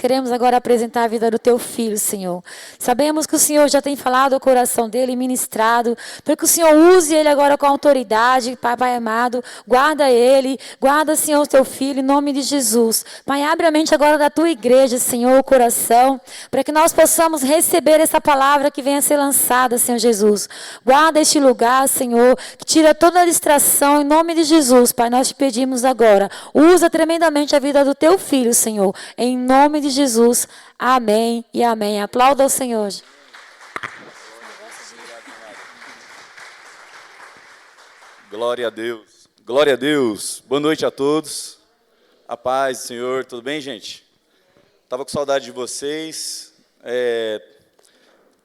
queremos agora apresentar a vida do teu filho, Senhor. Sabemos que o Senhor já tem falado ao coração dele, ministrado, para que o Senhor use ele agora com autoridade, Pai amado. Guarda ele, guarda, Senhor, o teu filho, em nome de Jesus. Pai, abre a mente agora da tua igreja, Senhor, o coração, para que nós possamos receber essa palavra que venha a ser lançada, Senhor Jesus. Guarda este lugar, Senhor, que tira toda a distração, em nome de Jesus, Pai, nós te pedimos agora. Usa tremendamente a vida do teu filho, Senhor, em nome de Jesus. Amém e amém. Aplauda ao Senhor. Glória a Deus. Glória a Deus. Boa noite a todos. A paz do Senhor. Tudo bem, gente? Estava com saudade de vocês.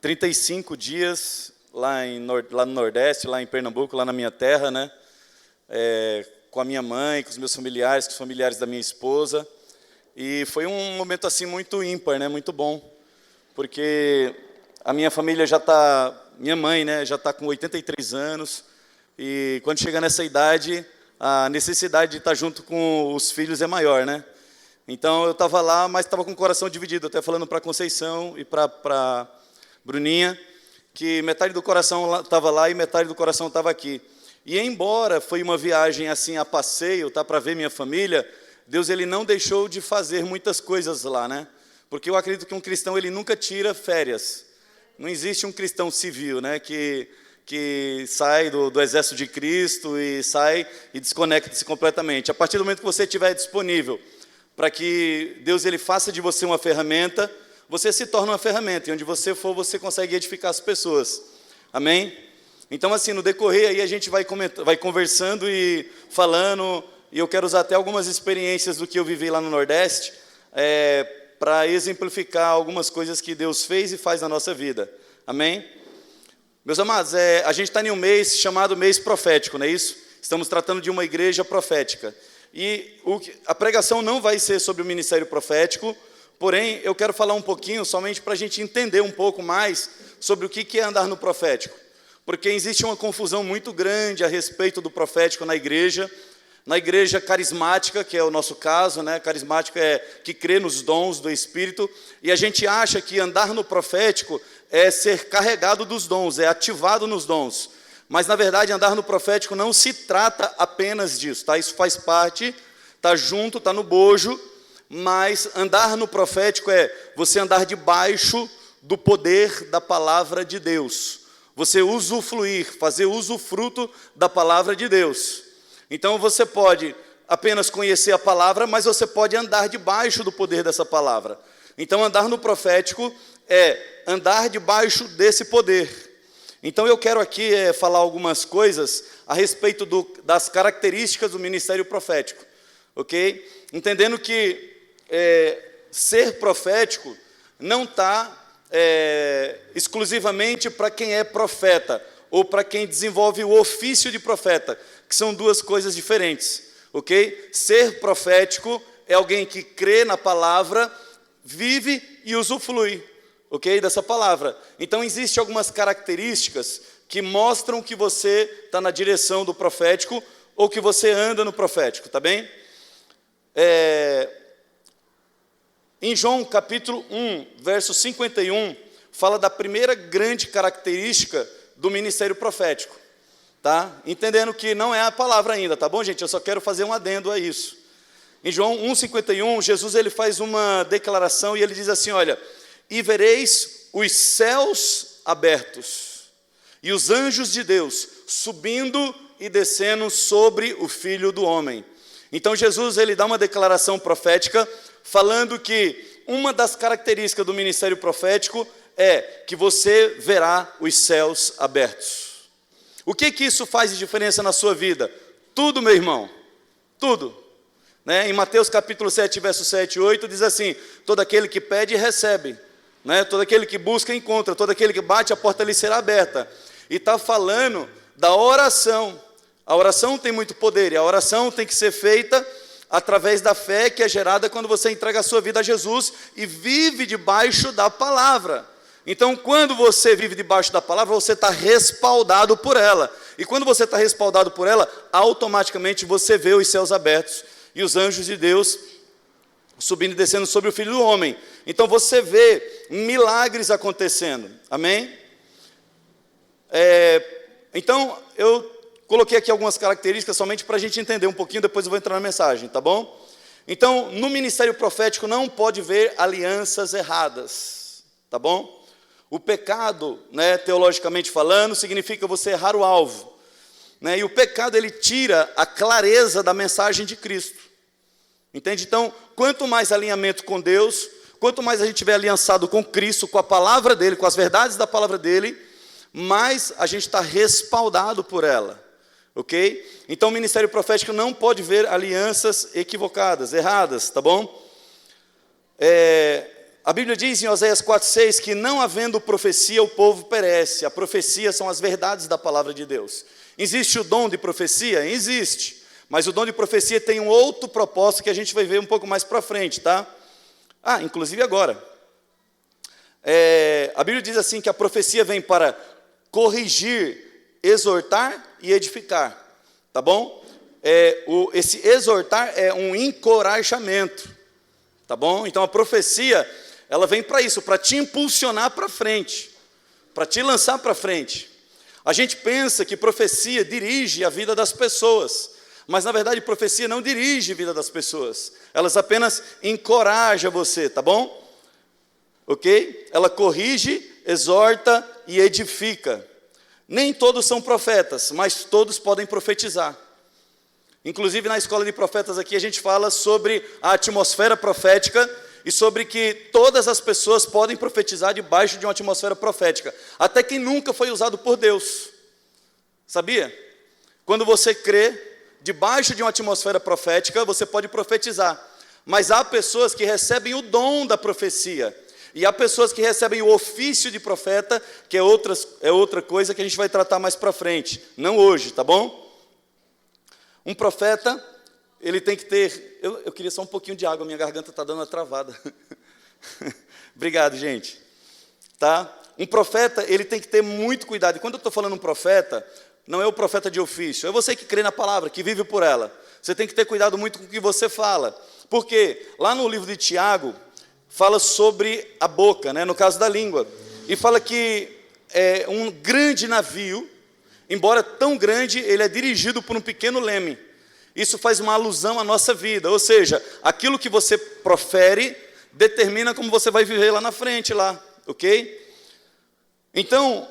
35 dias lá no Nordeste, lá em Pernambuco, lá na minha terra, né? Com a minha mãe, com os meus familiares, com os familiares da minha esposa. E foi um momento assim muito ímpar, né? Muito bom. Porque a minha família já está... Minha mãe, né? Já está com 83 anos. E quando chega nessa idade, a necessidade de estar junto com os filhos é maior, né? Então, eu estava lá, mas estava com o coração dividido. Até falando para a Conceição e para Bruninha, que metade do coração estava lá e metade do coração estava aqui. E embora foi uma viagem assim a passeio, tá, para ver minha família, Deus ele não deixou de fazer muitas coisas lá, né? Porque eu acredito que um cristão ele nunca tira férias. Não existe um cristão civil, né, que sai do exército de Cristo e sai e desconecta-se completamente. A partir do momento que você estiver disponível para que Deus ele faça de você uma ferramenta, você se torna uma ferramenta, e onde você for, você consegue edificar as pessoas. Amém? Então, assim, no decorrer aí a gente vai conversando e falando, e eu quero usar até algumas experiências do que eu vivi lá no Nordeste, para exemplificar algumas coisas que Deus fez e faz na nossa vida. Amém? Meus amados, a gente está em um mês chamado mês profético, não é isso? Estamos tratando de uma igreja profética. E a pregação não vai ser sobre o ministério profético, porém, eu quero falar um pouquinho, somente para a gente entender um pouco mais sobre o que é andar no profético. Porque existe uma confusão muito grande a respeito do profético na igreja carismática, que é o nosso caso, né? Carismática é que crê nos dons do Espírito, e a gente acha que andar no profético é ser carregado dos dons, é ativado nos dons. Mas, na verdade, andar no profético não se trata apenas disso, tá? Isso faz parte, está junto, está no bojo, mas andar no profético é você andar debaixo do poder da palavra de Deus. Você usufruir, fazer usufruto da palavra de Deus. Então, você pode apenas conhecer a palavra, mas você pode andar debaixo do poder dessa palavra. Então, andar no profético é andar debaixo desse poder. Então, eu quero aqui falar algumas coisas a respeito das características do ministério profético, ok? Entendendo que ser profético não está exclusivamente para quem é profeta, ou para quem desenvolve o ofício de profeta, que são duas coisas diferentes, ok? Ser profético é alguém que crê na palavra, vive e usufrui, ok? Dessa palavra. Então, existem algumas características que mostram que você está na direção do profético, ou que você anda no profético, tá bem? Em João capítulo 1, verso 51, fala da primeira grande característica do ministério profético, tá? Entendendo que não é a palavra ainda, tá bom, gente? Eu só quero fazer um adendo a isso. Em João 1,51, Jesus ele faz uma declaração e ele diz assim, olha, e vereis os céus abertos e os anjos de Deus subindo e descendo sobre o Filho do Homem. Então Jesus ele dá uma declaração profética falando que uma das características do ministério profético é que você verá os céus abertos. O que isso faz de diferença na sua vida? Tudo, meu irmão, tudo. Né? Em Mateus capítulo 7, verso 7 e 8, diz assim, todo aquele que pede, recebe. Né? Todo aquele que busca, encontra. Todo aquele que bate, a porta lhe será aberta. E está falando da oração. A oração tem muito poder, e a oração tem que ser feita através da fé que é gerada quando você entrega a sua vida a Jesus e vive debaixo da palavra. Então, quando você vive debaixo da palavra, você está respaldado por ela. E quando você está respaldado por ela, automaticamente você vê os céus abertos e os anjos de Deus subindo e descendo sobre o Filho do Homem. Então você vê milagres acontecendo, amém? Então eu coloquei aqui algumas características somente para a gente entender um pouquinho, depois eu vou entrar na mensagem, tá bom? Então, no ministério profético não pode haver alianças erradas, tá bom? O pecado, né, teologicamente falando, significa você errar o alvo, né? E o pecado, ele tira a clareza da mensagem de Cristo, entende? Então, quanto mais alinhamento com Deus, quanto mais a gente estiver aliançado com Cristo, com a palavra dEle, com as verdades da palavra dEle, mais a gente está respaldado por ela, ok? Então, o ministério profético não pode ver alianças equivocadas, erradas, tá bom? A Bíblia diz em Oséias 4,6 que não havendo profecia, o povo perece. A profecia são as verdades da palavra de Deus. Existe o dom de profecia? Existe. Mas o dom de profecia tem um outro propósito que a gente vai ver um pouco mais para frente, tá? Inclusive agora. A Bíblia diz assim que a profecia vem para corrigir, exortar e edificar. Tá bom? Esse exortar é um encorajamento, tá bom? Então a profecia, ela vem para isso, para te impulsionar para frente, para te lançar para frente. A gente pensa que profecia dirige a vida das pessoas, mas na verdade profecia não dirige a vida das pessoas, elas apenas encorajam você, tá bom? Ok? Ela corrige, exorta e edifica. Nem todos são profetas, mas todos podem profetizar. Inclusive, na escola de profetas aqui, a gente fala sobre a atmosfera profética e sobre que todas as pessoas podem profetizar debaixo de uma atmosfera profética. Até quem nunca foi usado por Deus. Sabia? Quando você crê, debaixo de uma atmosfera profética, você pode profetizar. Mas há pessoas que recebem o dom da profecia. E há pessoas que recebem o ofício de profeta, que é outra coisa que a gente vai tratar mais para frente. Não hoje, tá bom? Um profeta, ele tem que ter... Eu queria só um pouquinho de água, minha garganta está dando uma travada. Obrigado, gente. Tá? Um profeta, ele tem que ter muito cuidado. E quando eu estou falando um profeta, não é o profeta de ofício. É você que crê na palavra, que vive por ela. Você tem que ter cuidado muito com o que você fala. Porque lá no livro de Tiago, fala sobre a boca, né, no caso da língua, e fala que um grande navio, embora tão grande, ele é dirigido por um pequeno leme. Isso faz uma alusão à nossa vida, ou seja, aquilo que você profere determina como você vai viver lá na frente, lá, ok? Então,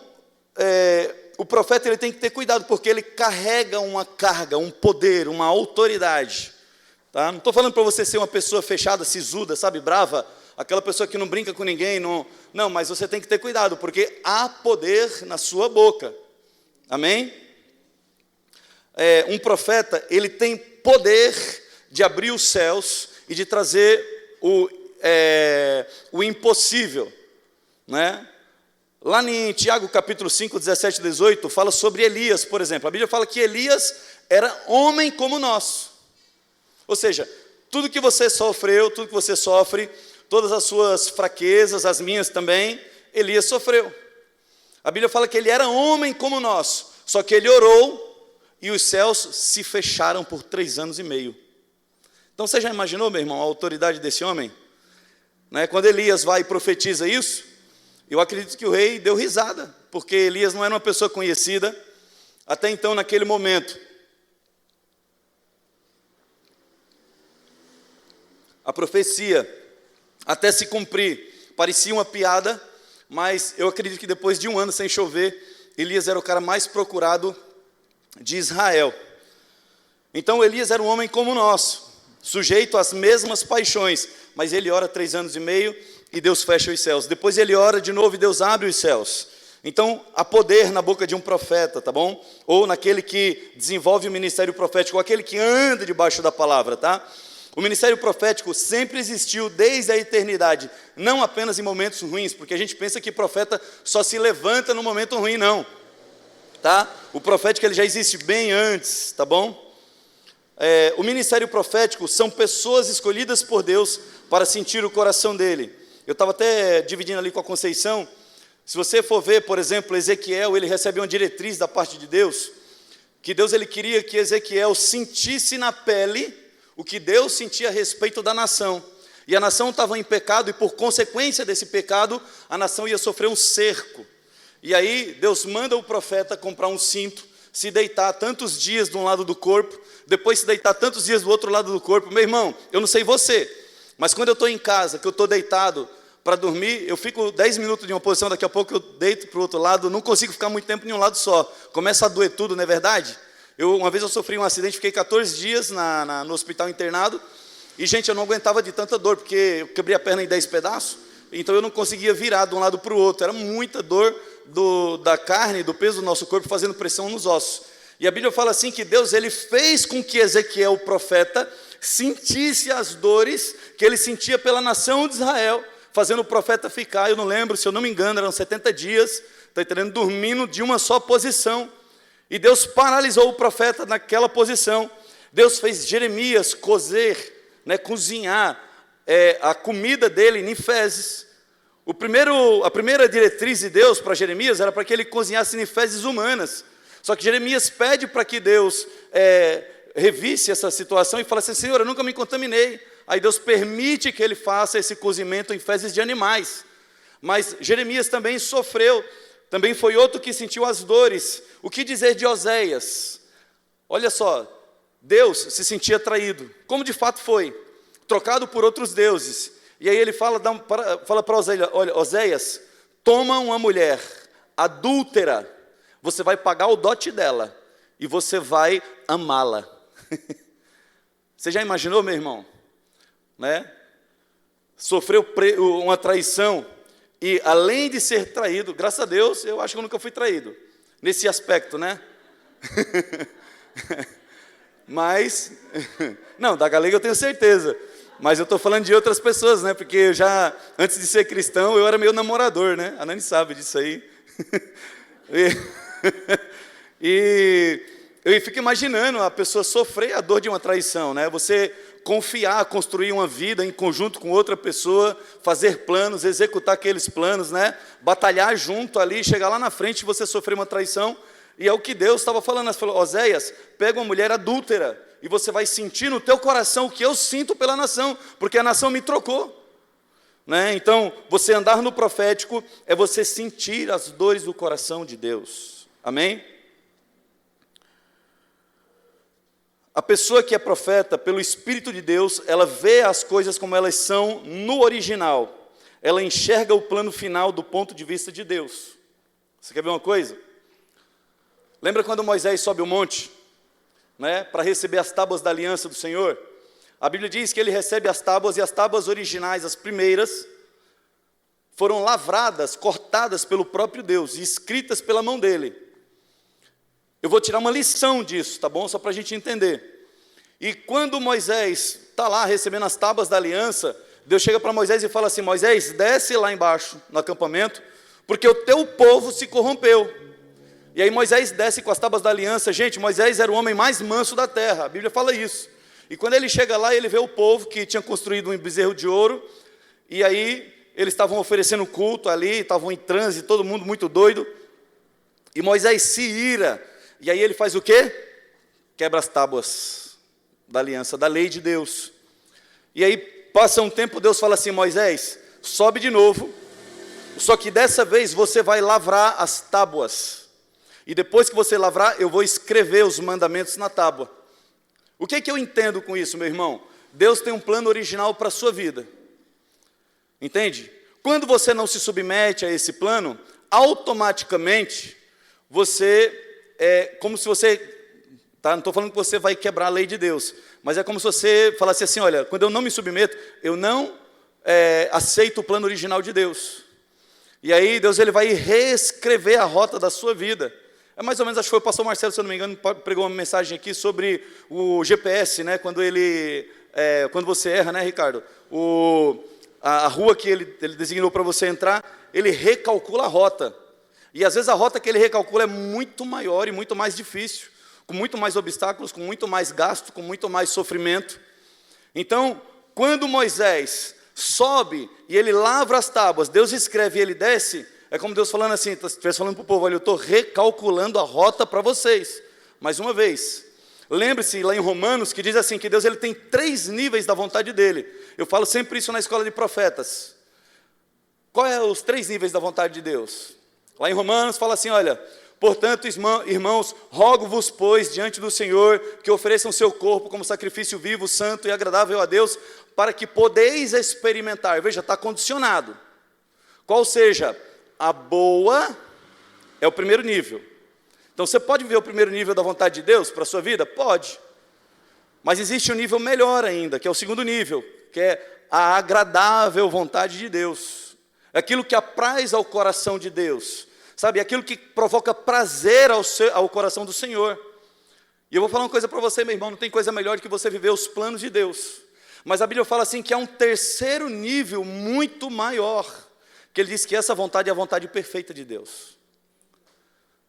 o profeta ele tem que ter cuidado, porque ele carrega uma carga, um poder, uma autoridade. Tá? Não estou falando para você ser uma pessoa fechada, sisuda, sabe, brava, aquela pessoa que não brinca com ninguém, não, mas você tem que ter cuidado, porque há poder na sua boca, amém? Um profeta, ele tem poder de abrir os céus e de trazer o impossível, né? Lá em Tiago capítulo 5, 17 e 18, fala sobre Elias, por exemplo. A Bíblia fala que Elias era homem como nós, ou seja, tudo que você sofreu, tudo que você sofre, todas as suas fraquezas, as minhas também, Elias sofreu. A Bíblia fala que ele era homem como nós, só que ele orou e os céus se fecharam por 3 anos e meio. Então você já imaginou, meu irmão, a autoridade desse homem? Né? Quando Elias vai e profetiza isso, eu acredito que o rei deu risada, porque Elias não era uma pessoa conhecida, até então naquele momento. A profecia, até se cumprir, parecia uma piada, mas eu acredito que depois de 1 ano sem chover, Elias era o cara mais procurado de Israel. Então Elias era um homem como nós, sujeito às mesmas paixões, mas ele ora 3 anos e meio e Deus fecha os céus. Depois ele ora de novo e Deus abre os céus. Então há poder na boca de um profeta, tá bom? Ou naquele que desenvolve o ministério profético, ou aquele que anda debaixo da palavra, tá? O ministério profético sempre existiu desde a eternidade, não apenas em momentos ruins, porque a gente pensa que profeta só se levanta no momento ruim, não. Tá? O profético ele já existe bem antes, tá bom? O ministério profético são pessoas escolhidas por Deus para sentir o coração dele. Eu estava até dividindo ali com a Conceição. Se você for ver, por exemplo, Ezequiel, ele recebe uma diretriz da parte de Deus, que Deus ele queria que Ezequiel sentisse na pele o que Deus sentia a respeito da nação. E a nação estava em pecado, e por consequência desse pecado, a nação ia sofrer um cerco. E aí Deus manda o profeta comprar um cinto, se deitar tantos dias de um lado do corpo, depois se deitar tantos dias do outro lado do corpo. Meu irmão, eu não sei você, mas quando eu estou em casa, que eu estou deitado para dormir, eu fico 10 minutos em uma posição, daqui a pouco eu deito para o outro lado, não consigo ficar muito tempo em um lado só, começa a doer tudo, não é verdade? Uma vez eu sofri um acidente, fiquei 14 dias no hospital internado, e gente, eu não aguentava de tanta dor, porque eu quebrei a perna em 10 pedaços, então eu não conseguia virar de um lado para o outro, era muita dor da carne, do peso do nosso corpo, fazendo pressão nos ossos. E a Bíblia fala assim, que Deus ele fez com que Ezequiel, o profeta, sentisse as dores que ele sentia pela nação de Israel, fazendo o profeta ficar, eu não lembro, se eu não me engano, eram 70 dias, está entendendo, dormindo de uma só posição, e Deus paralisou o profeta naquela posição. Deus fez Jeremias cozinhar a comida dele em fezes. A primeira diretriz de Deus para Jeremias era para que ele cozinhasse em fezes humanas. Só que Jeremias pede para que Deus revisse essa situação e fala assim, Senhor, eu nunca me contaminei. Aí Deus permite que ele faça esse cozimento em fezes de animais. Mas Jeremias também sofreu, também foi outro que sentiu as dores. O que dizer de Oséias? Olha só, Deus se sentia traído, como de fato foi, trocado por outros deuses. E aí ele fala para Oséias, olha, Oséias, toma uma mulher adúltera, você vai pagar o dote dela, e você vai amá-la. Você já imaginou, meu irmão? Né? Sofreu uma traição, e além de ser traído, graças a Deus, eu acho que eu nunca fui traído, nesse aspecto, né? Mas, não, da galega eu tenho certeza, mas eu estou falando de outras pessoas, né? Porque eu já, antes de ser cristão, eu era meio namorador, né? A Nani sabe disso aí. E eu fico imaginando a pessoa sofrer a dor de uma traição, né? Você confiar, construir uma vida em conjunto com outra pessoa, fazer planos, executar aqueles planos, né? Batalhar junto ali, chegar lá na frente e você sofrer uma traição. E é o que Deus estava falando. Ele falou, Oséias, pega uma mulher adúltera e você vai sentir no teu coração o que eu sinto pela nação, porque a nação me trocou. Né? Então, você andar no profético é você sentir as dores do coração de Deus. Amém? A pessoa que é profeta, pelo Espírito de Deus, ela vê as coisas como elas são no original. Ela enxerga o plano final do ponto de vista de Deus. Você quer ver uma coisa? Lembra quando Moisés sobe o monte, né, para receber as tábuas da aliança do Senhor? A Bíblia diz que ele recebe as tábuas, e as tábuas originais, as primeiras, foram lavradas, cortadas pelo próprio Deus, e escritas pela mão dele. Eu vou tirar uma lição disso, tá bom? Só para a gente entender. E quando Moisés está lá recebendo as tábuas da aliança, Deus chega para Moisés e fala assim, Moisés, desce lá embaixo, no acampamento, porque o teu povo se corrompeu. E aí Moisés desce com as tábuas da aliança. Gente, Moisés era o homem mais manso da terra, a Bíblia fala isso. E quando ele chega lá, ele vê o povo que tinha construído um bezerro de ouro, e aí eles estavam oferecendo culto ali, estavam em transe, todo mundo muito doido, e Moisés se ira, e aí ele faz o quê? Quebra as tábuas da aliança, da lei de Deus. E aí passa um tempo, Deus fala assim, Moisés, sobe de novo, só que dessa vez você vai lavrar as tábuas. E depois que você lavrar, eu vou escrever os mandamentos na tábua. O que eu entendo com isso, meu irmão? Deus tem um plano original para a sua vida. Entende? Quando você não se submete a esse plano, automaticamente, você como se você, tá? Não estou falando que você vai quebrar a lei de Deus, mas é como se você falasse assim, olha, quando eu não me submeto, eu não aceito o plano original de Deus. E aí Deus ele vai reescrever a rota da sua vida. É mais ou menos, acho que foi o pastor Marcelo, se eu não me engano, pregou uma mensagem aqui sobre o GPS, né? Quando você erra, né, Ricardo? A rua que ele designou para você entrar, ele recalcula a rota. E às vezes a rota que ele recalcula é muito maior e muito mais difícil, com muito mais obstáculos, com muito mais gasto, com muito mais sofrimento. Então, quando Moisés sobe e ele lavra as tábuas, Deus escreve e ele desce, é como Deus falando assim, estivesse falando para o povo, olha, eu estou recalculando a rota para vocês. Mais uma vez, lembre-se lá em Romanos que diz assim, que Deus ele tem 3 níveis da vontade dele. Eu falo sempre isso na escola de profetas. Qual é os 3 níveis da vontade de Deus? Lá em Romanos fala assim, olha, portanto, irmãos, rogo-vos, pois, diante do Senhor, que ofereçam seu corpo como sacrifício vivo, santo e agradável a Deus, para que podeis experimentar. Veja, está condicionado. Qual seja a boa, é o primeiro nível. Então, você pode ver o primeiro nível da vontade de Deus para a sua vida? Pode. Mas existe um nível melhor ainda, que é o segundo nível, que é a agradável vontade de Deus. Aquilo que apraz ao coração de Deus, sabe? Aquilo que provoca prazer ao coração do Senhor. E eu vou falar uma coisa para você, meu irmão, não tem coisa melhor do que você viver os planos de Deus. Mas a Bíblia fala assim que há um terceiro nível muito maior, que ele diz que essa vontade é a vontade perfeita de Deus.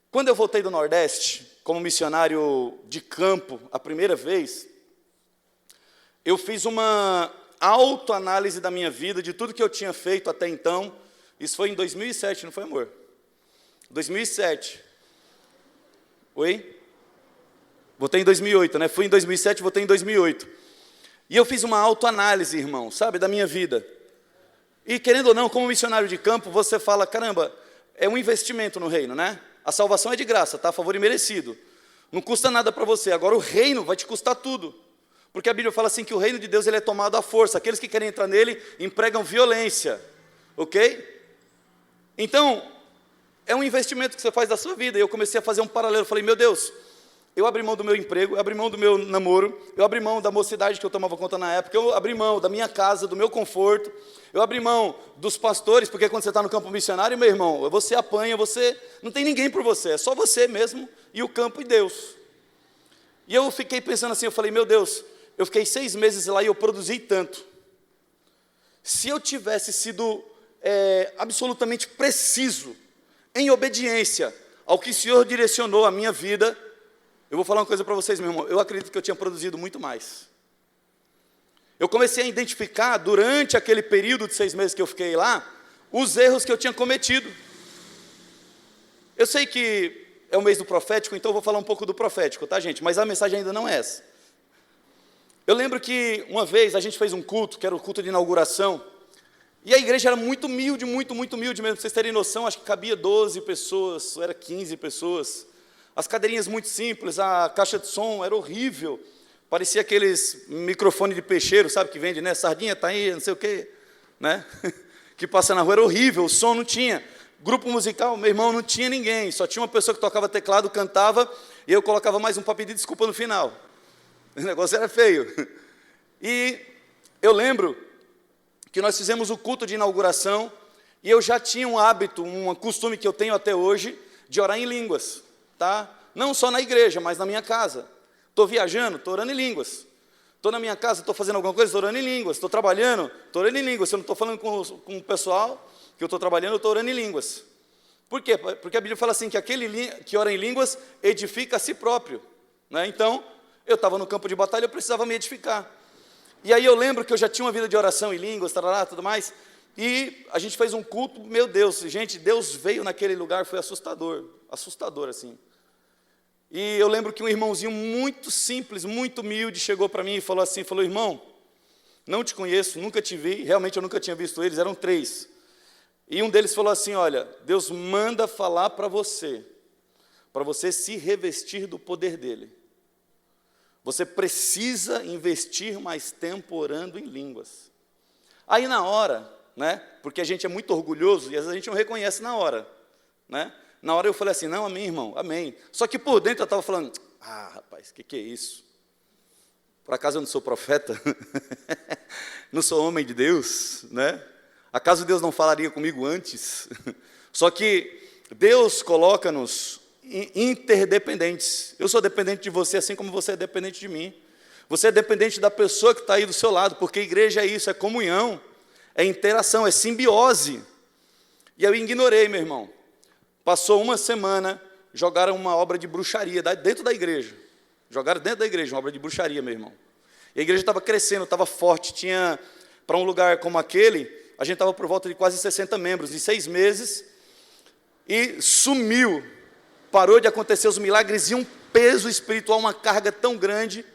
Quando eu voltei do Nordeste, como missionário de campo, a primeira vez, eu fiz uma autoanálise da minha vida, de tudo que eu tinha feito até então. Isso foi em 2007, não foi, amor? 2007. Oi? Voltei em 2008, né? Fui em 2007, voltei em 2008. E eu fiz uma autoanálise, irmão, sabe, da minha vida. E querendo ou não, como missionário de campo, você fala, caramba, é um investimento no reino, né? A salvação é de graça, tá? A favor e merecido. Não custa nada para você. Agora o reino vai te custar tudo. Porque a Bíblia fala assim que o reino de Deus ele é tomado à força. Aqueles que querem entrar nele empregam violência. Ok? Então, é um investimento que você faz da sua vida. E eu comecei a fazer um paralelo. Falei, meu Deus, eu abri mão do meu emprego, eu abri mão do meu namoro, eu abri mão da mocidade que eu tomava conta na época, eu abri mão da minha casa, do meu conforto, eu abri mão dos pastores, porque quando você está no campo missionário, meu irmão, você apanha, você não tem ninguém por você, é só você mesmo e o campo e Deus. E eu fiquei pensando assim, eu falei, meu Deus, eu fiquei 6 meses lá e eu produzi tanto. Se eu tivesse sido absolutamente preciso, em obediência ao que o Senhor direcionou a minha vida, eu vou falar uma coisa para vocês, meu irmão, eu acredito que eu tinha produzido muito mais. Eu comecei a identificar, durante aquele período de 6 meses que eu fiquei lá, os erros que eu tinha cometido. Eu sei que é o mês do profético, então eu vou falar um pouco do profético, tá, gente? Mas a mensagem ainda não é essa. Eu lembro que uma vez a gente fez um culto, que era o culto de inauguração, e a igreja era muito humilde, muito humilde mesmo. Pra vocês terem noção, acho que cabia 12 pessoas, ou era 15 pessoas. As cadeirinhas muito simples, a caixa de som era horrível. Parecia aqueles microfone de peixeiro, sabe, que vende, né? Sardinha tá aí, não sei o quê, né? Que passa na rua, era horrível, o som não tinha. Grupo musical, meu irmão, não tinha ninguém. Só tinha uma pessoa que tocava teclado, cantava, e eu colocava mais um para pedir desculpa no final. O negócio era feio. E eu lembro que nós fizemos o culto de inauguração, e eu já tinha um hábito, um costume que eu tenho até hoje, de orar em línguas, tá? Não só na igreja, mas na minha casa. Estou viajando, estou orando em línguas. Estou na minha casa, estou fazendo alguma coisa, estou orando em línguas. Estou trabalhando, estou orando em línguas. Se eu não estou falando com o pessoal que eu estou trabalhando, eu estou orando em línguas. Por quê? Porque a Bíblia fala assim, que aquele que ora em línguas edifica a si próprio, né? Então, eu estava no campo de batalha, eu precisava me edificar. E aí eu lembro que eu já tinha uma vida de oração em línguas, tarará, tudo mais, e a gente fez um culto, meu Deus, gente, Deus veio naquele lugar, foi assustador, assim. E eu lembro que um irmãozinho muito simples, muito humilde, chegou para mim e falou assim, irmão, não te conheço, nunca te vi, realmente eu nunca tinha visto eles, eram 3. E um deles falou assim, olha, Deus manda falar para você se revestir do poder dele. Você precisa investir mais tempo orando em línguas. Aí na hora, né, porque a gente é muito orgulhoso e às vezes a gente não reconhece na hora, né? Na hora eu falei assim, não, amém, irmão, amém. Só que por dentro eu estava falando, rapaz, que é isso? Por acaso eu não sou profeta? Não sou homem de Deus, né? Acaso Deus não falaria comigo antes? Só que Deus coloca-nos interdependentes. Eu sou dependente de você, assim como você é dependente de mim. Você é dependente da pessoa que está aí do seu lado, porque igreja é isso, é comunhão, é interação, é simbiose. E eu ignorei, meu irmão. Passou uma semana, jogaram uma obra de bruxaria dentro da igreja. Jogaram dentro da igreja uma obra de bruxaria, meu irmão. E a igreja estava crescendo, estava forte, tinha, para um lugar como aquele, a gente estava por volta de quase 60 membros, em 6 meses, e sumiu. Parou de acontecer os milagres e um peso espiritual, uma carga tão grande,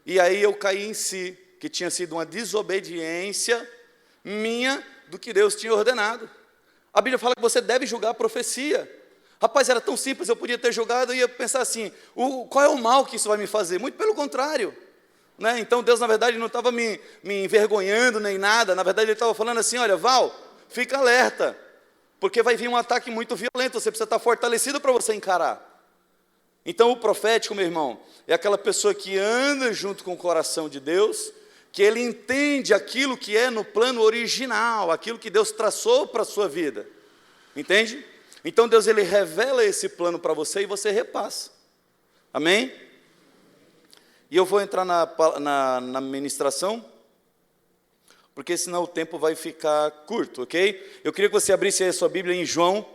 e aí eu caí em si. que tinha sido uma desobediência minha do que Deus tinha ordenado. A Bíblia fala que você deve julgar a profecia. Rapaz, era tão simples, eu podia ter julgado e ia pensar assim, qual é o mal que isso vai me fazer? Muito pelo contrário. Né? Então Deus, na verdade, não estava me envergonhando nem nada. Na verdade, Ele estava falando assim, olha, Val, fica alerta, porque vai vir um ataque muito violento, você precisa estar fortalecido para você encarar. Então o profético, meu irmão, é aquela pessoa que anda junto com o coração de Deus, que ele entende aquilo que é no plano original, aquilo que Deus traçou para a sua vida. Entende? Então Deus, Ele revela esse plano para você e você repassa. Amém? E eu vou entrar na ministração, porque senão o tempo vai ficar curto, ok? Eu queria que você abrisse aí a sua Bíblia em João,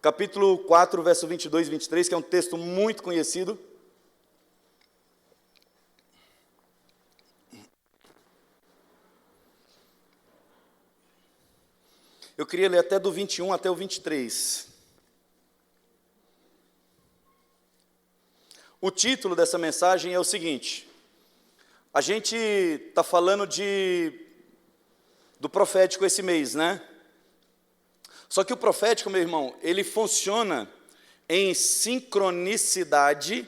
capítulo 4, verso 22 e 23, que é um texto muito conhecido. Eu queria ler até do 21 até o 23. O título dessa mensagem é o seguinte: a gente está falando do profético esse mês, né? Só que o profético, meu irmão, ele funciona em sincronicidade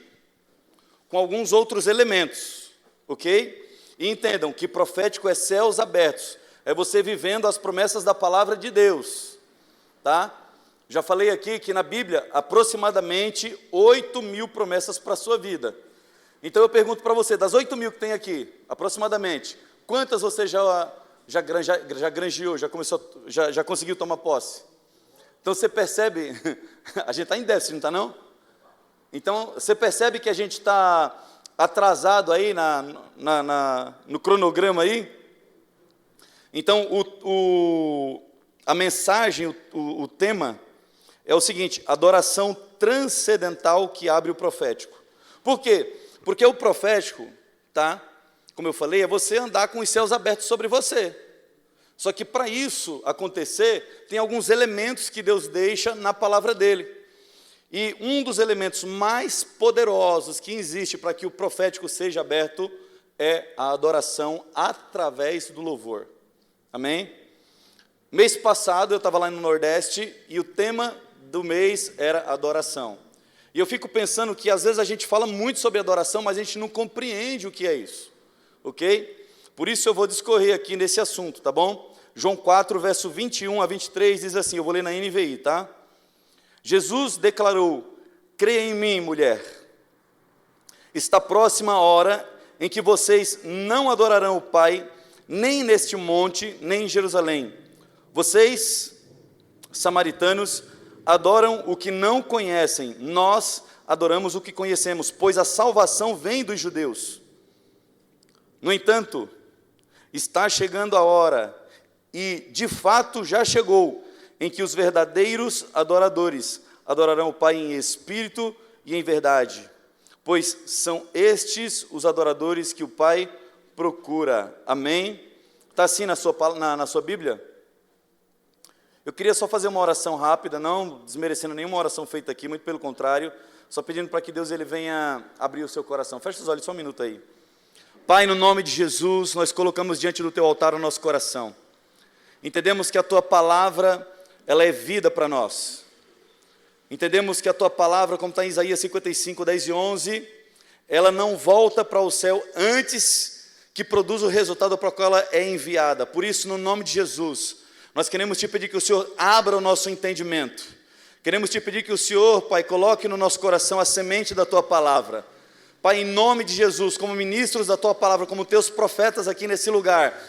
com alguns outros elementos, ok? E entendam que profético é céus abertos, é você vivendo as promessas da palavra de Deus, tá? Já falei aqui que na Bíblia, aproximadamente 8.000 promessas para a sua vida. Então eu pergunto para você, das 8.000 que tem aqui, aproximadamente, quantas você já granjeou, já conseguiu tomar posse? Então você percebe, a gente está em déficit, não está não? Então você percebe que a gente está atrasado aí no cronograma aí? Então a mensagem, o tema é o seguinte: adoração transcendental que abre o profético. Por quê? Porque o profético, tá? Como eu falei, é você andar com os céus abertos sobre você. Só que para isso acontecer, tem alguns elementos que Deus deixa na palavra dele. E um dos elementos mais poderosos que existe para que o profético seja aberto é a adoração através do louvor. Amém? Mês passado eu estava lá no Nordeste e o tema do mês era adoração. E eu fico pensando que às vezes a gente fala muito sobre adoração, mas a gente não compreende o que é isso, ok? Por isso eu vou discorrer aqui nesse assunto, tá bom? João 4, verso 21 a 23 diz assim, eu vou ler na NVI, tá? Jesus declarou: creia em mim, mulher. Está próxima a hora em que vocês não adorarão o Pai, nem neste monte, nem em Jerusalém. Vocês, samaritanos, adoram o que não conhecem, nós adoramos o que conhecemos, pois a salvação vem dos judeus. No entanto, está chegando a hora, e de fato já chegou, em que os verdadeiros adoradores adorarão o Pai em espírito e em verdade, pois são estes os adoradores que o Pai procura. Amém? Está assim na sua Bíblia? Eu queria só fazer uma oração rápida, não desmerecendo nenhuma oração feita aqui, muito pelo contrário, só pedindo para que Deus ele venha abrir o seu coração. Feche os olhos só um minuto aí. Pai, no nome de Jesus, nós colocamos diante do Teu altar o nosso coração. Entendemos que a Tua palavra, ela é vida para nós. Entendemos que a Tua palavra, como está em Isaías 55, 10 e 11, ela não volta para o céu antes que produza o resultado para o qual ela é enviada. Por isso, no nome de Jesus, nós queremos Te pedir que o Senhor abra o nosso entendimento. Queremos Te pedir que o Senhor, Pai, coloque no nosso coração a semente da Tua palavra. Pai, em nome de Jesus, como ministros da Tua palavra, como Teus profetas aqui nesse lugar,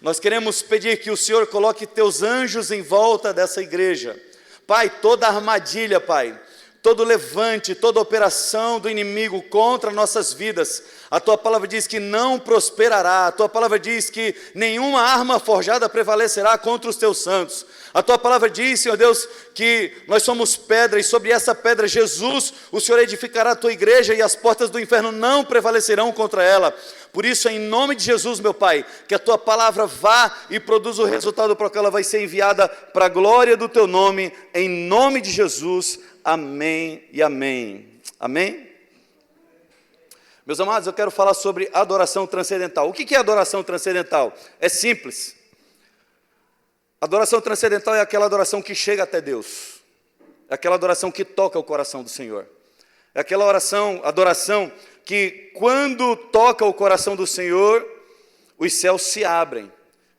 nós queremos pedir que o Senhor coloque Teus anjos em volta dessa igreja. Pai, toda armadilha, Pai, todo levante, toda operação do inimigo contra nossas vidas, a Tua palavra diz que não prosperará, a Tua palavra diz que nenhuma arma forjada prevalecerá contra os Teus santos. A Tua palavra diz, Senhor Deus, que nós somos pedra e sobre essa pedra, Jesus, o Senhor edificará a Tua igreja e as portas do inferno não prevalecerão contra ela. Por isso, em nome de Jesus, meu Pai, que a Tua palavra vá e produza o resultado para que ela vai ser enviada para a glória do Teu nome, em nome de Jesus. Amém e amém. Amém? Meus amados, eu quero falar sobre adoração transcendental. O que é adoração transcendental? É simples. Adoração transcendental é aquela adoração que chega até Deus. É aquela adoração que toca o coração do Senhor. É aquela adoração que quando toca o coração do Senhor, os céus se abrem.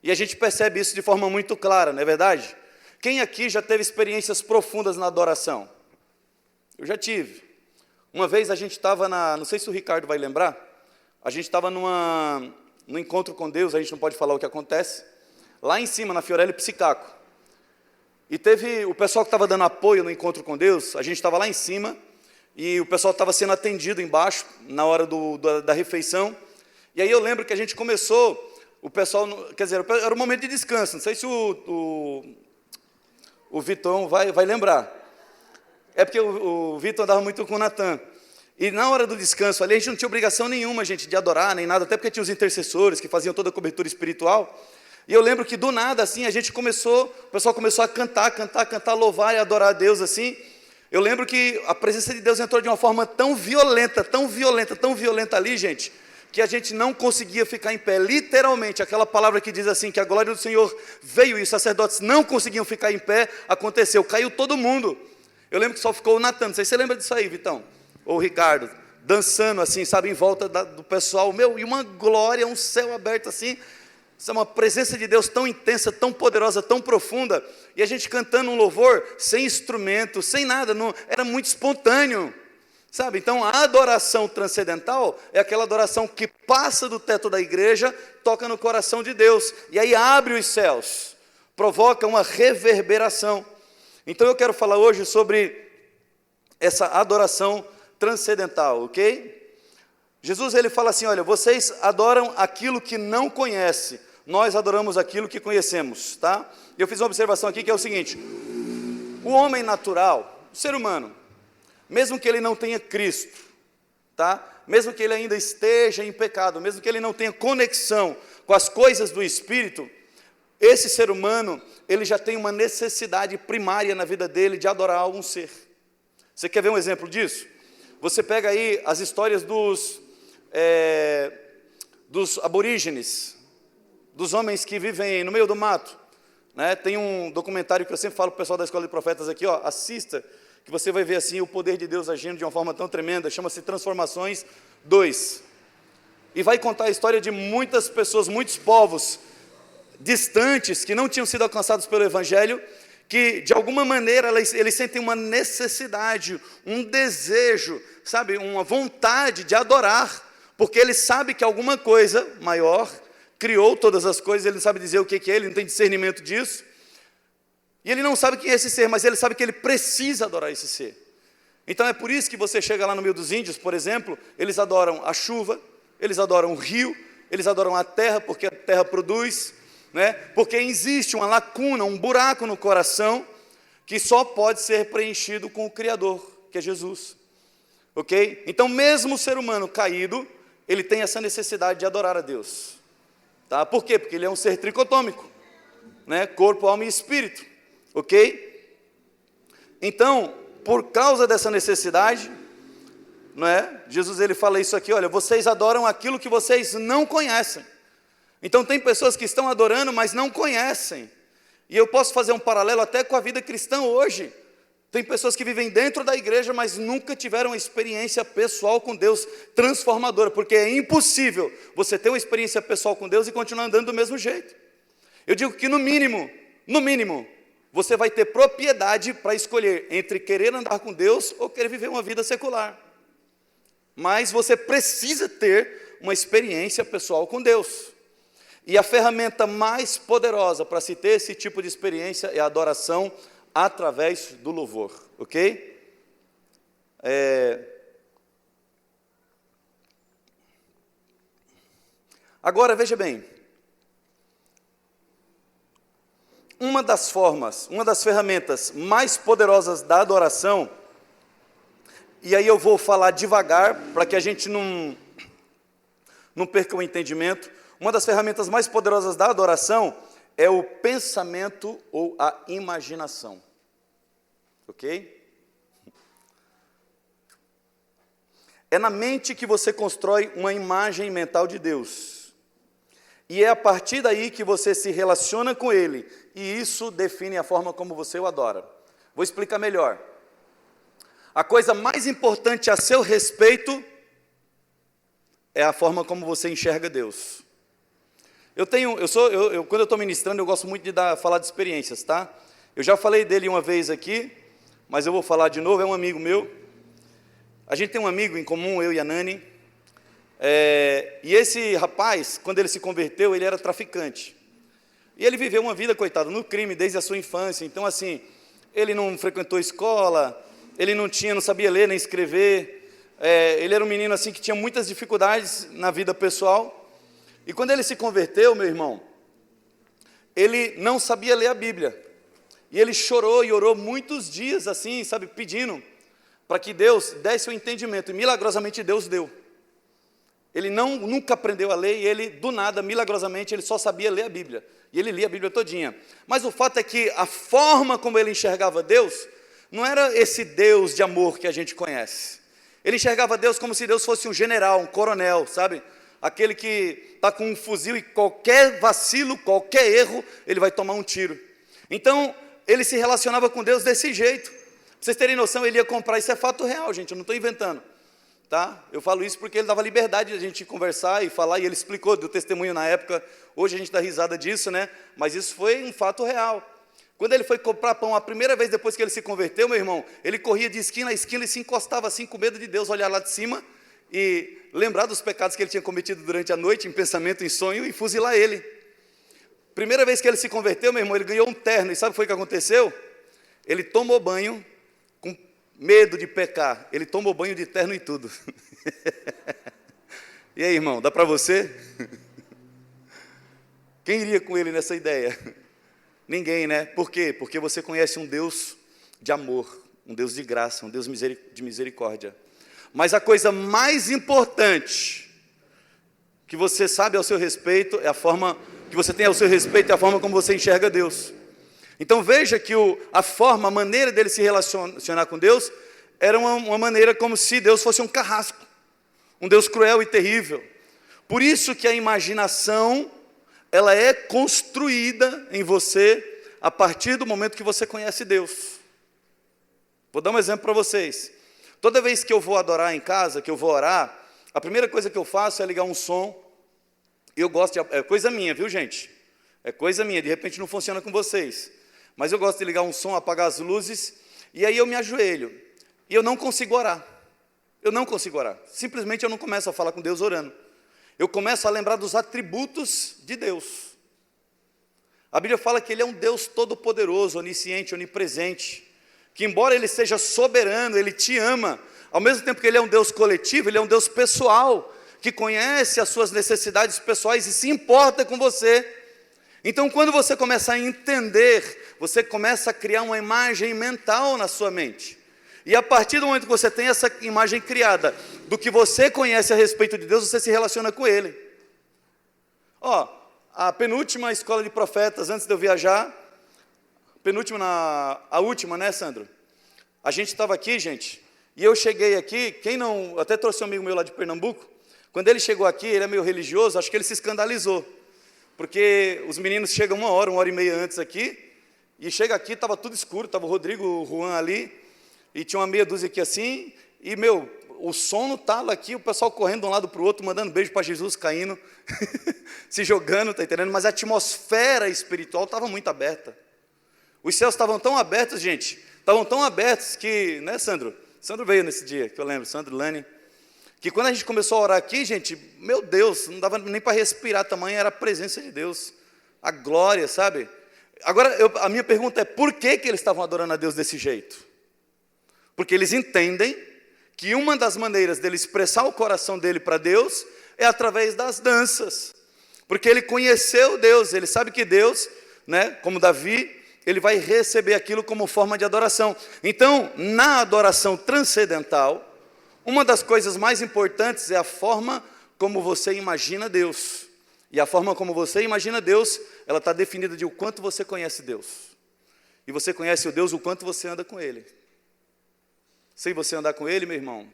E a gente percebe isso de forma muito clara, não é verdade? Quem aqui já teve experiências profundas na adoração? Eu já tive. Uma vez a gente estava não sei se o Ricardo vai lembrar, a gente estava num encontro com Deus, a gente não pode falar o que acontece, lá em cima, na Fiorelli Psicaco. E teve o pessoal que estava dando apoio no encontro com Deus, a gente estava lá em cima, e o pessoal estava sendo atendido embaixo, na hora da refeição. E aí eu lembro que a gente começou, o pessoal, quer dizer, era um momento de descanso, não sei se o Vitão vai lembrar. É porque o Vitor andava muito com o Natan. E na hora do descanso ali, a gente não tinha obrigação nenhuma, gente, de adorar, nem nada, até porque tinha os intercessores que faziam toda a cobertura espiritual. E eu lembro que do nada, assim, o pessoal começou a cantar, louvar e adorar a Deus, assim. Eu lembro que a presença de Deus entrou de uma forma tão violenta ali, gente, que a gente não conseguia ficar em pé. Literalmente, aquela palavra que diz assim, que a glória do Senhor veio e os sacerdotes não conseguiam ficar em pé, aconteceu, caiu todo mundo. Eu lembro que só ficou o Natan, não sei se você lembra disso aí, Vitão, ou o Ricardo, dançando assim, sabe, em volta do pessoal, e uma glória, um céu aberto assim, isso é uma presença de Deus tão intensa, tão poderosa, tão profunda, e a gente cantando um louvor, sem instrumento, sem nada, era muito espontâneo, sabe? Então a adoração transcendental é aquela adoração que passa do teto da igreja, toca no coração de Deus, e aí abre os céus, provoca uma reverberação. Então eu quero falar hoje sobre essa adoração transcendental, ok? Jesus ele fala assim, olha, vocês adoram aquilo que não conhecem, nós adoramos aquilo que conhecemos, tá? E eu fiz uma observação aqui que é o seguinte, o homem natural, o ser humano, mesmo que ele não tenha Cristo, tá? Mesmo que ele ainda esteja em pecado, mesmo que ele não tenha conexão com as coisas do Espírito, esse ser humano, ele já tem uma necessidade primária na vida dele de adorar algum ser. Você quer ver um exemplo disso? Você pega aí as histórias dos aborígenes, dos homens que vivem no meio do mato, né? Tem um documentário que eu sempre falo para o pessoal da Escola de Profetas aqui, ó, assista, que você vai ver assim o poder de Deus agindo de uma forma tão tremenda, chama-se Transformações 2. E vai contar a história de muitas pessoas, muitos povos distantes, que não tinham sido alcançados pelo Evangelho, que de alguma maneira eles sentem uma necessidade, um desejo, sabe, uma vontade de adorar, porque ele sabe que alguma coisa maior criou todas as coisas, ele não sabe dizer o que é, ele não tem discernimento disso, e ele não sabe quem é esse ser, mas ele sabe que ele precisa adorar esse ser. Então é por isso que você chega lá no meio dos índios, por exemplo, eles adoram a chuva, eles adoram o rio, eles adoram a terra, porque a terra produz, né? Porque existe uma lacuna, um buraco no coração, que só pode ser preenchido com o Criador, que é Jesus, ok? Então mesmo o ser humano caído, ele tem essa necessidade de adorar a Deus, tá? Por quê? Porque ele é um ser tricotômico, né? Corpo, alma e espírito, ok? Então, por causa dessa necessidade, não é? Jesus ele fala isso aqui, olha, vocês adoram aquilo que vocês não conhecem. Então tem pessoas que estão adorando, mas não conhecem. E eu posso fazer um paralelo até com a vida cristã hoje. Tem pessoas que vivem dentro da igreja, mas nunca tiveram uma experiência pessoal com Deus transformadora, porque é impossível você ter uma experiência pessoal com Deus e continuar andando do mesmo jeito. Eu digo que no mínimo, você vai ter propriedade para escolher entre querer andar com Deus ou querer viver uma vida secular. Mas você precisa ter uma experiência pessoal com Deus. E a ferramenta mais poderosa para se ter esse tipo de experiência é a adoração através do louvor, ok? Agora, veja bem, uma das ferramentas mais poderosas da adoração, e aí eu vou falar devagar, para que a gente não perca o entendimento. Uma das ferramentas mais poderosas da adoração é o pensamento ou a imaginação, ok? É na mente que você constrói uma imagem mental de Deus. E é a partir daí que você se relaciona com Ele. E isso define a forma como você o adora. Vou explicar melhor. A coisa mais importante a seu respeito é a forma como você enxerga Deus. Quando eu estou ministrando, eu gosto muito de falar de experiências, tá? Eu já falei dele uma vez aqui, mas eu vou falar de novo, é um amigo meu. A gente tem um amigo em comum, eu e a Nani. E esse rapaz, quando ele se converteu, ele era traficante. E ele viveu uma vida, coitado, no crime desde a sua infância. Então, assim, ele não frequentou escola, ele não sabia ler nem escrever. Ele era um menino assim que tinha muitas dificuldades na vida pessoal. E quando ele se converteu, meu irmão, ele não sabia ler a Bíblia. E ele chorou e orou muitos dias assim, sabe, pedindo para que Deus desse o entendimento. E milagrosamente Deus deu. Ele nunca aprendeu a ler e ele, do nada, milagrosamente, ele só sabia ler a Bíblia. E ele lia a Bíblia todinha. Mas o fato é que a forma como ele enxergava Deus não era esse Deus de amor que a gente conhece. Ele enxergava Deus como se Deus fosse um general, um coronel, sabe? Aquele que está com um fuzil e qualquer vacilo, qualquer erro, ele vai tomar um tiro. Então, ele se relacionava com Deus desse jeito. Pra vocês terem noção, ele ia comprar, isso é fato real, gente, eu não estou inventando. Tá? Eu falo isso porque ele dava liberdade de a gente conversar e falar, e ele explicou do testemunho na época. Hoje a gente dá risada disso, né? Mas isso foi um fato real. Quando ele foi comprar pão, a primeira vez depois que ele se converteu, meu irmão, ele corria de esquina a esquina e se encostava assim, com medo de Deus olhar lá de cima e lembrar dos pecados que ele tinha cometido durante a noite, em pensamento, em sonho, e fuzilar ele. Primeira vez que ele se converteu, meu irmão, ele ganhou um terno, e sabe o que foi que aconteceu? Ele tomou banho, com medo de pecar, ele tomou banho de terno e tudo. E aí, irmão, dá para você? Quem iria com ele nessa ideia? Ninguém, né? Por quê? Porque você conhece um Deus de amor, um Deus de graça, um Deus de misericórdia. Mas a coisa mais importante que você sabe ao seu respeito é a forma que você tem ao seu respeito, é a forma como você enxerga Deus. Então veja que a maneira dele se relacionar com Deus era uma maneira como se Deus fosse um carrasco, um Deus cruel e terrível. Por isso que a imaginação, ela é construída em você a partir do momento que você conhece Deus. Vou dar um exemplo para vocês. Toda vez que eu vou adorar em casa, que eu vou orar, a primeira coisa que eu faço é ligar um som. Eu gosto é coisa minha, viu, gente? É coisa minha, de repente não funciona com vocês. Mas eu gosto de ligar um som, apagar as luzes, e aí eu me ajoelho. E eu não consigo orar. Eu não consigo orar. Simplesmente eu não começo a falar com Deus orando. Eu começo a lembrar dos atributos de Deus. A Bíblia fala que Ele é um Deus todo-poderoso, onisciente, onipresente, que embora Ele seja soberano, Ele te ama, ao mesmo tempo que Ele é um Deus coletivo, Ele é um Deus pessoal, que conhece as suas necessidades pessoais e se importa com você. Então, quando você começa a entender, você começa a criar uma imagem mental na sua mente. E a partir do momento que você tem essa imagem criada, do que você conhece a respeito de Deus, você se relaciona com Ele. A penúltima escola de profetas, antes de eu viajar, a última, né, Sandro? A gente estava aqui, gente, e eu cheguei aqui, até trouxe um amigo meu lá de Pernambuco, quando ele chegou aqui, ele é meio religioso, acho que ele se escandalizou, porque os meninos chegam uma hora e meia antes aqui, e chega aqui, estava tudo escuro, estava o Rodrigo, o Juan ali, e tinha uma meia dúzia aqui assim, e, o som no talo aqui, o pessoal correndo de um lado para o outro, mandando beijo para Jesus, caindo, se jogando, tá entendendo? Mas a atmosfera espiritual estava muito aberta. Os céus estavam tão abertos, gente, estavam tão abertos que, né, Sandro? Sandro veio nesse dia, que eu lembro, Sandro, Lani, que quando a gente começou a orar aqui, gente, meu Deus, não dava nem para respirar, tamanho era a presença de Deus, a glória, sabe? Agora, a minha pergunta é, por que eles estavam adorando a Deus desse jeito? Porque eles entendem que uma das maneiras dele expressar o coração dele para Deus é através das danças, porque ele conheceu Deus, ele sabe que Deus, né, como Davi, ele vai receber aquilo como forma de adoração. Então, na adoração transcendental, uma das coisas mais importantes é a forma como você imagina Deus, e a forma como você imagina Deus, ela está definida de o quanto você conhece Deus, e você conhece o Deus o quanto você anda com Ele. Sem você andar com Ele, meu irmão,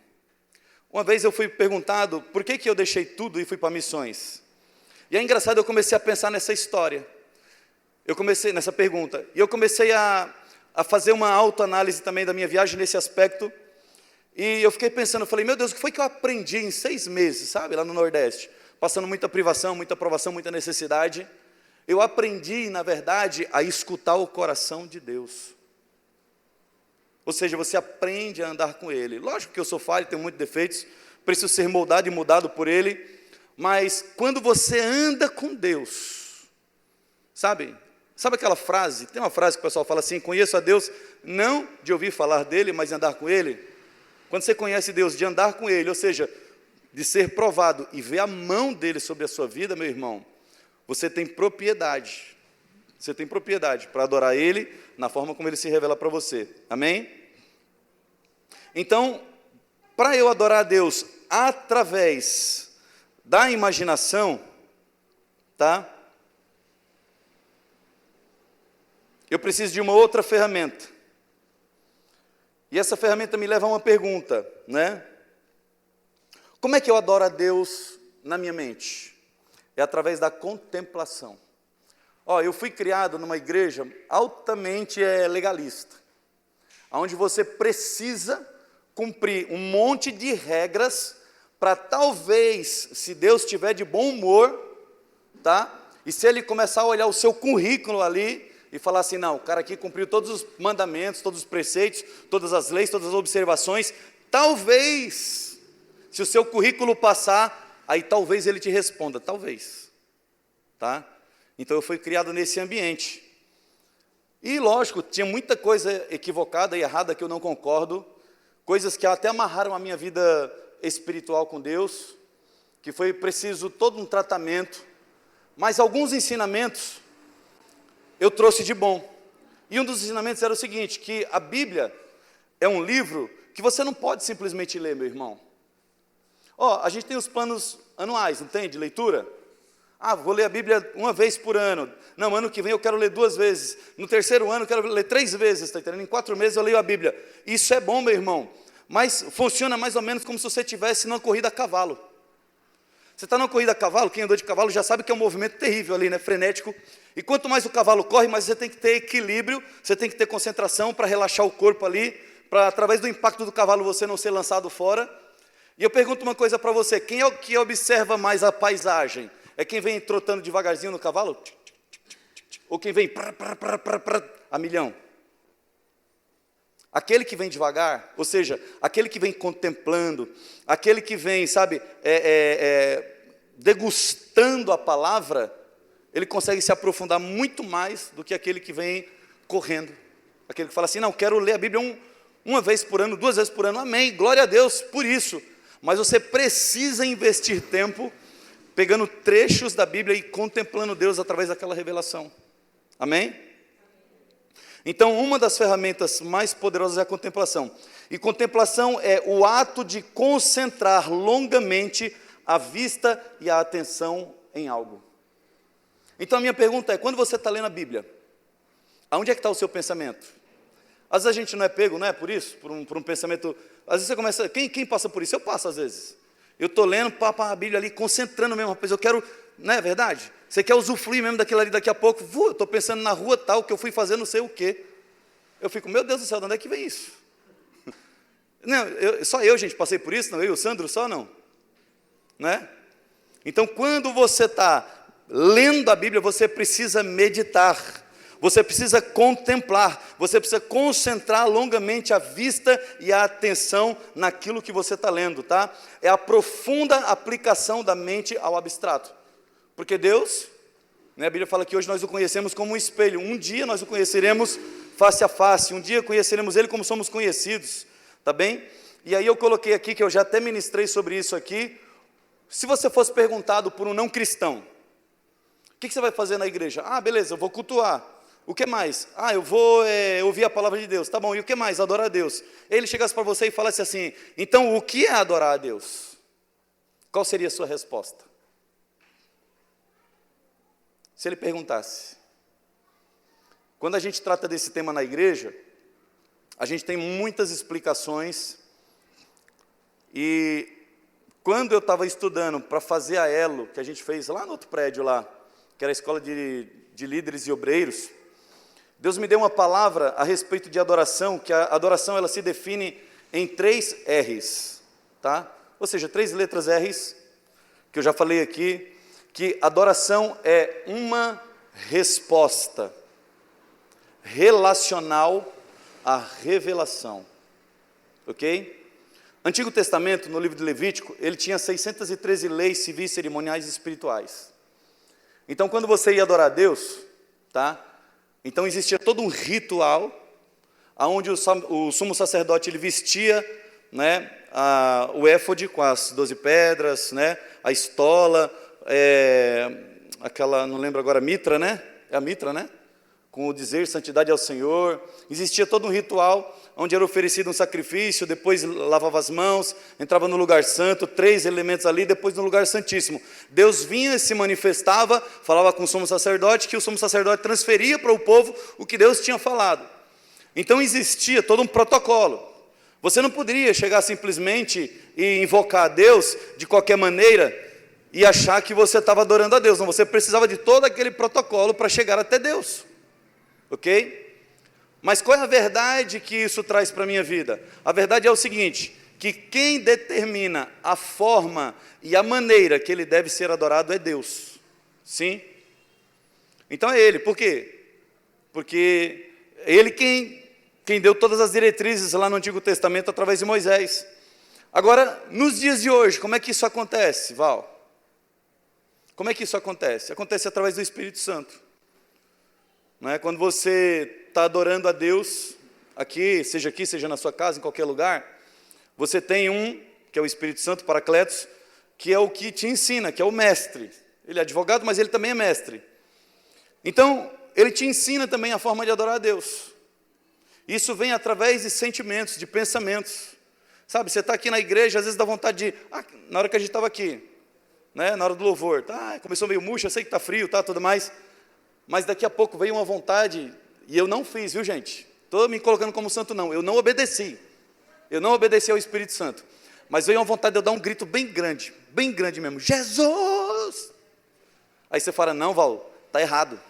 Uma vez eu fui perguntado por que eu deixei tudo e fui para missões. E é engraçado, eu comecei a pensar nessa história. Eu comecei nessa pergunta. E eu comecei a fazer uma autoanálise também da minha viagem nesse aspecto. E eu fiquei pensando, eu falei, meu Deus, o que foi que eu aprendi em 6 meses, sabe, lá no Nordeste? Passando muita privação, muita provação, muita necessidade. Eu aprendi, na verdade, a escutar o coração de Deus. Ou seja, você aprende a andar com Ele. Lógico que eu sou falho, tenho muitos defeitos, preciso ser moldado e mudado por Ele, mas quando você anda com Deus, sabe aquela frase? Tem uma frase que o pessoal fala assim, conheço a Deus, não de ouvir falar dEle, mas de andar com Ele. Quando você conhece Deus, de andar com Ele, ou seja, de ser provado e ver a mão dEle sobre a sua vida, meu irmão, você tem propriedade. Você tem propriedade para adorar Ele na forma como Ele se revela para você. Amém? Então, para eu adorar a Deus através da imaginação, tá? Eu preciso de uma outra ferramenta. E essa ferramenta me leva a uma pergunta, né? Como é que eu adoro a Deus na minha mente? É através da contemplação. Eu fui criado numa igreja altamente legalista, onde você precisa cumprir um monte de regras para talvez, se Deus estiver de bom humor, tá? E se Ele começar a olhar o seu currículo ali e falar assim, não, o cara aqui cumpriu todos os mandamentos, todos os preceitos, todas as leis, todas as observações, talvez, se o seu currículo passar, aí talvez Ele te responda, talvez, tá? Então eu fui criado nesse ambiente. E lógico, tinha muita coisa equivocada e errada que eu não concordo, coisas que até amarraram a minha vida espiritual com Deus, que foi preciso todo um tratamento, mas alguns ensinamentos eu trouxe de bom. E um dos ensinamentos era o seguinte, que a Bíblia é um livro que você não pode simplesmente ler, meu irmão. A gente tem os planos anuais, não tem, de leitura? Vou ler a Bíblia uma vez por ano. Não, ano que vem eu quero ler 2 vezes. No terceiro ano eu quero ler 3 vezes, está entendendo? Em 4 meses eu leio a Bíblia. Isso é bom, meu irmão. Mas funciona mais ou menos como se você estivesse numa corrida a cavalo. Você está numa corrida a cavalo, quem andou de cavalo já sabe que é um movimento terrível ali, né? Frenético. E quanto mais o cavalo corre, mais você tem que ter equilíbrio, você tem que ter concentração para relaxar o corpo ali, para através do impacto do cavalo você não ser lançado fora. E eu pergunto uma coisa para você, quem é o que observa mais a paisagem? É quem vem trotando devagarzinho no cavalo? Ou quem vem a milhão? Aquele que vem devagar, ou seja, aquele que vem contemplando, aquele que vem, sabe, degustando a palavra, ele consegue se aprofundar muito mais do que aquele que vem correndo. Aquele que fala assim, não, quero ler a Bíblia uma vez por ano, 2 vezes por ano, amém, glória a Deus por isso. Mas você precisa investir tempo pegando trechos da Bíblia e contemplando Deus através daquela revelação. Amém? Então, uma das ferramentas mais poderosas é a contemplação. E contemplação é o ato de concentrar longamente a vista e a atenção em algo. Então, a minha pergunta é, quando você está lendo a Bíblia, aonde é que está o seu pensamento? Às vezes a gente não é pego, não é por isso? Por um pensamento... Às vezes você começa... Quem passa por isso? Eu passo às vezes. Eu estou lendo a Bíblia ali, concentrando mesmo, rapaz, eu quero... Não é verdade? Você quer usufruir mesmo daquilo ali daqui a pouco? Eu estou pensando na rua tal, que eu fui fazer não sei o quê. Eu fico, meu Deus do céu, de onde é que vem isso? Não, só eu, gente, passei por isso, não? Eu e o Sandro só, não? Né? Então, quando você está lendo a Bíblia, você precisa meditar. Você precisa contemplar, você precisa concentrar longamente a vista e a atenção naquilo que você está lendo, tá? É a profunda aplicação da mente ao abstrato. Porque Deus, né, a Bíblia fala que hoje nós o conhecemos como um espelho, um dia nós o conheceremos face a face, um dia conheceremos Ele como somos conhecidos, tá bem? E aí eu coloquei aqui, que eu já até ministrei sobre isso aqui, se você fosse perguntado por um não cristão, o que você vai fazer na igreja? Beleza, eu vou cultuar. O que mais? Eu vou ouvir a palavra de Deus. Tá bom, e o que mais? Adorar a Deus. Ele chegasse para você e falasse assim, então o que é adorar a Deus? Qual seria a sua resposta? Se ele perguntasse. Quando a gente trata desse tema na igreja, a gente tem muitas explicações e quando eu estava estudando para fazer a Elo, que a gente fez lá no outro prédio lá, que era a escola de líderes e obreiros, Deus me deu uma palavra a respeito de adoração, que a adoração ela se define em 3 R's, tá? Ou seja, 3 letras R's, que eu já falei aqui, que adoração é uma resposta relacional à revelação, ok? Antigo Testamento, no livro de Levítico, ele tinha 613 leis civis, cerimoniais e espirituais. Então, quando você ia adorar a Deus, tá? Então existia todo um ritual, onde o sumo sacerdote ele vestia, né, o éfode com as 12 pedras, né, a estola, aquela, não lembro agora, mitra, né? É a mitra, né? Com o dizer santidade ao Senhor. Existia todo um ritual, onde era oferecido um sacrifício, depois lavava as mãos, entrava no lugar santo, 3 elementos ali, depois no lugar santíssimo. Deus vinha e se manifestava, falava com o sumo sacerdote, que o sumo sacerdote transferia para o povo o que Deus tinha falado. Então existia todo um protocolo. Você não poderia chegar simplesmente e invocar a Deus de qualquer maneira e achar que você estava adorando a Deus. Não, você precisava de todo aquele protocolo para chegar até Deus. Ok? Mas qual é a verdade que isso traz para a minha vida? A verdade é o seguinte, que quem determina a forma e a maneira que ele deve ser adorado é Deus. Sim? Então é Ele. Por quê? Porque é Ele quem deu todas as diretrizes lá no Antigo Testamento através de Moisés. Agora, nos dias de hoje, como é que isso acontece, Val? Como é que isso acontece? Acontece através do Espírito Santo. Não é? Quando você está adorando a Deus, aqui, seja na sua casa, em qualquer lugar, você tem que é o Espírito Santo, Paracletos, que é o que te ensina, que é o mestre. Ele é advogado, mas ele também é mestre. Então, ele te ensina também a forma de adorar a Deus. Isso vem através de sentimentos, de pensamentos. Sabe, você está aqui na igreja, às vezes dá vontade de... na hora que a gente estava aqui, né, na hora do louvor, começou meio murcho, eu sei que está frio, tudo mais, mas daqui a pouco veio uma vontade, e eu não fiz, viu gente? Estou me colocando como santo não, eu não obedeci ao Espírito Santo, mas veio uma vontade de eu dar um grito bem grande mesmo, Jesus! Aí você fala, não Val, está errado,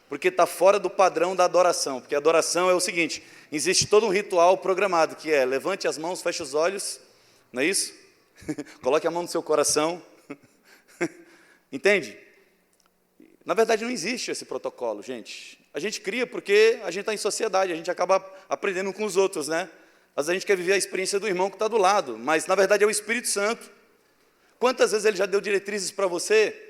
porque está fora do padrão da adoração, porque a adoração é o seguinte, existe todo um ritual programado, que é, levante as mãos, feche os olhos, não é isso? Coloque a mão no seu coração, entende? Na verdade não existe esse protocolo, gente, a gente cria porque a gente está em sociedade, a gente acaba aprendendo com os outros, né? Às vezes a gente quer viver a experiência do irmão que está do lado, mas na verdade é o Espírito Santo. Quantas vezes ele já deu diretrizes para você,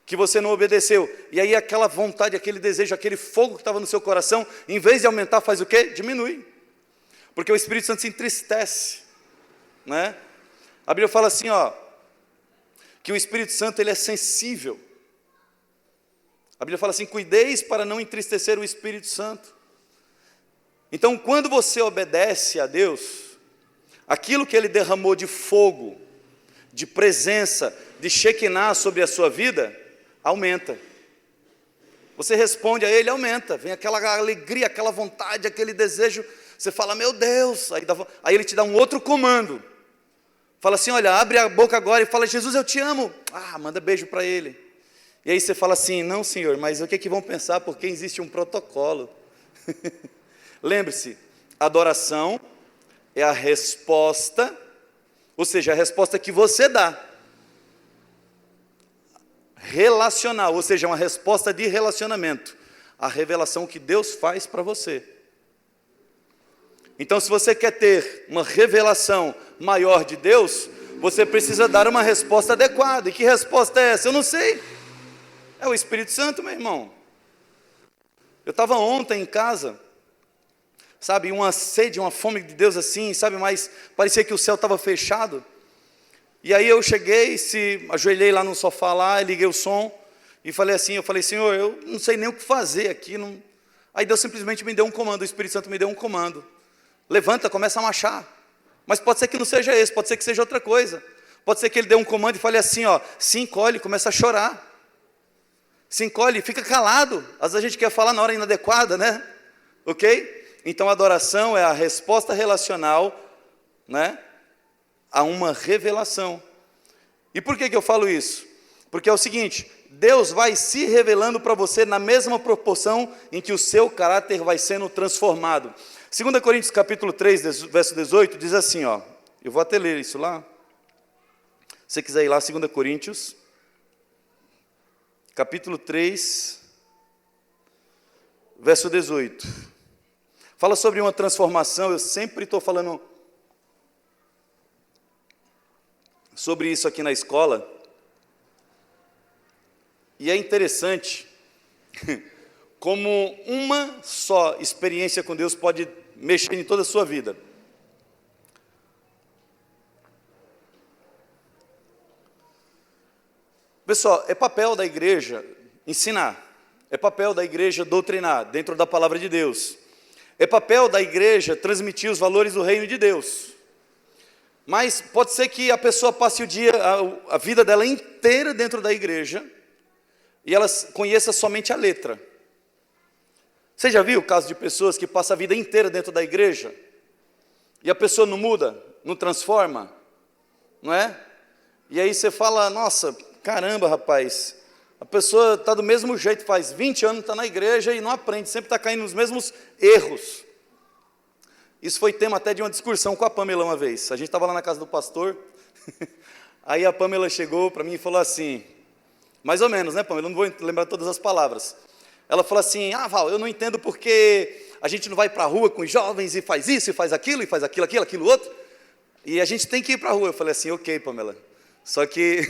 que você não obedeceu, e aí aquela vontade, aquele desejo, aquele fogo que estava no seu coração, em vez de aumentar, faz o quê? Diminui, porque o Espírito Santo se entristece, né? A Bíblia fala assim, que o Espírito Santo ele é sensível, a Bíblia fala assim, cuideis para não entristecer o Espírito Santo. Então quando você obedece a Deus, aquilo que Ele derramou de fogo, de presença, de Shekinah sobre a sua vida, aumenta. Você responde a Ele, aumenta. Vem aquela alegria, aquela vontade, aquele desejo. Você fala, meu Deus. Aí Ele te dá um outro comando. Fala assim, olha, abre a boca agora e fala, Jesus, eu te amo. Manda beijo para Ele. E aí você fala assim, não Senhor, mas o que é que vão pensar? Porque existe um protocolo. Lembre-se, adoração é a resposta, ou seja, a resposta que você dá. Relacional, ou seja, uma resposta de relacionamento, a revelação que Deus faz para você. Então, se você quer ter uma revelação maior de Deus, você precisa dar uma resposta adequada. E que resposta é essa? Eu não sei. É o Espírito Santo, meu irmão. Eu estava ontem em casa, sabe, uma sede, uma fome de Deus assim, sabe, mas parecia que o céu estava fechado. E aí eu cheguei, ajoelhei lá no sofá lá, liguei o som e falei assim, Senhor, eu não sei nem o que fazer aqui. Não... Aí Deus simplesmente me deu um comando, o Espírito Santo me deu um comando. Levanta, começa a marchar. Mas pode ser que não seja esse, pode ser que seja outra coisa. Pode ser que Ele dê um comando e fale assim, se encolhe, começa a chorar. Se encolhe, fica calado. Às vezes a gente quer falar na hora inadequada, né? Ok? Então a adoração é a resposta relacional, né, a uma revelação. E por que eu falo isso? Porque é o seguinte, Deus vai se revelando para você na mesma proporção em que o seu caráter vai sendo transformado. 2 Coríntios capítulo 3, verso 18, diz assim, ó, eu vou até ler isso lá. Se você quiser ir lá, 2 Coríntios, capítulo 3, verso 18. Fala sobre uma transformação, eu sempre estou falando sobre isso aqui na escola. E é interessante como uma só experiência com Deus pode mexer em toda a sua vida. Pessoal, é papel da igreja ensinar, é papel da igreja doutrinar dentro da palavra de Deus, é papel da igreja transmitir os valores do reino de Deus. Mas pode ser que a pessoa passe o dia, a vida dela inteira dentro da igreja, e ela conheça somente a letra. Você já viu o caso de pessoas que passam a vida inteira dentro da igreja, e a pessoa não muda, não transforma, não é? E aí você fala, nossa, caramba, rapaz, a pessoa está do mesmo jeito, faz 20 anos que está na igreja e não aprende, sempre está caindo nos mesmos erros. Isso foi tema até de uma discussão com a Pamela uma vez. A gente estava lá na casa do pastor, aí a Pamela chegou para mim e falou assim, mais ou menos, né, Pamela? Eu não vou lembrar todas as palavras. Ela falou assim, Val, eu não entendo porque a gente não vai para a rua com os jovens e faz isso, e faz aquilo, aquilo outro, e a gente tem que ir para a rua. Eu falei assim, ok, Pamela, só que,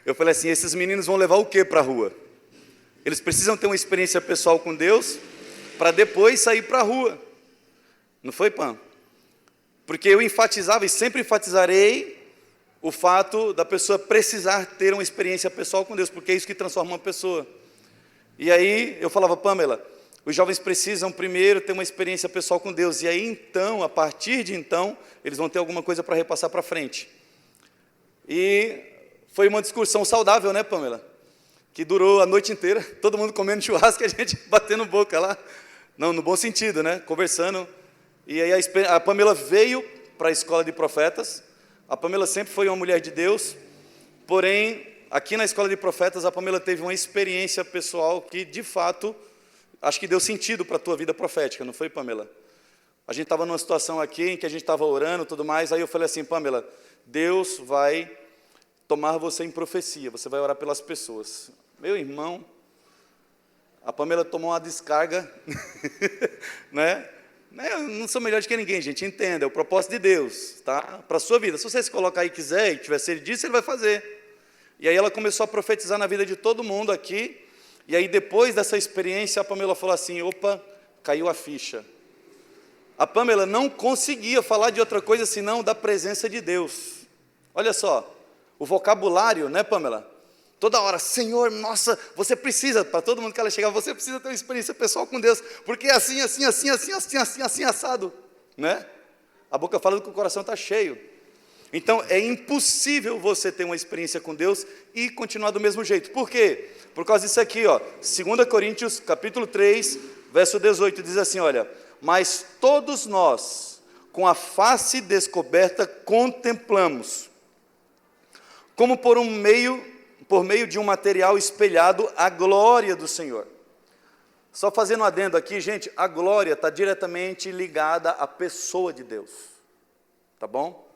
eu falei assim, esses meninos vão levar o que para a rua? Eles precisam ter uma experiência pessoal com Deus, para depois sair para a rua. Não foi, Pam? Porque eu enfatizava e sempre enfatizarei o fato da pessoa precisar ter uma experiência pessoal com Deus, porque é isso que transforma uma pessoa. E aí eu falava, Pamela, os jovens precisam primeiro ter uma experiência pessoal com Deus, e aí então, a partir de então, eles vão ter alguma coisa para repassar para frente. E foi uma discussão saudável, né, Pamela? Que durou a noite inteira, todo mundo comendo churrasco e a gente batendo boca lá. Não, no bom sentido, né? Conversando. E aí a Pamela veio para a escola de profetas. A Pamela sempre foi uma mulher de Deus. Porém, aqui na escola de profetas, a Pamela teve uma experiência pessoal que, de fato, acho que deu sentido para a tua vida profética, não foi, Pamela? A gente estava numa situação aqui em que a gente estava orando e tudo mais. Aí eu falei assim, Pamela, Deus vai tomar você em profecia. Você vai orar pelas pessoas. Meu irmão, a Pamela tomou uma descarga, né? Eu não sou melhor do que ninguém, gente, entenda, é o propósito de Deus, tá? Para a sua vida. Se você se colocar aí e quiser, e tiver sede disso, Ele vai fazer. E aí ela começou a profetizar na vida de todo mundo aqui, e aí depois dessa experiência, a Pamela falou assim, opa, caiu a ficha. A Pamela não conseguia falar de outra coisa senão da presença de Deus. Olha só, o vocabulário, né, Pamela? Toda hora, Senhor, nossa, você precisa, para todo mundo que ela chegava, você precisa ter uma experiência pessoal com Deus, porque é assim, assado, né? A boca fala que o coração está cheio. Então, é impossível você ter uma experiência com Deus e continuar do mesmo jeito. Por quê? Por causa disso aqui, ó, 2 Coríntios, capítulo 3, verso 18, diz assim, olha, mas todos nós, com a face descoberta, contemplamos, como por meio de um material espelhado, a glória do Senhor. Só fazendo um adendo aqui, gente, a glória está diretamente ligada à pessoa de Deus, tá bom?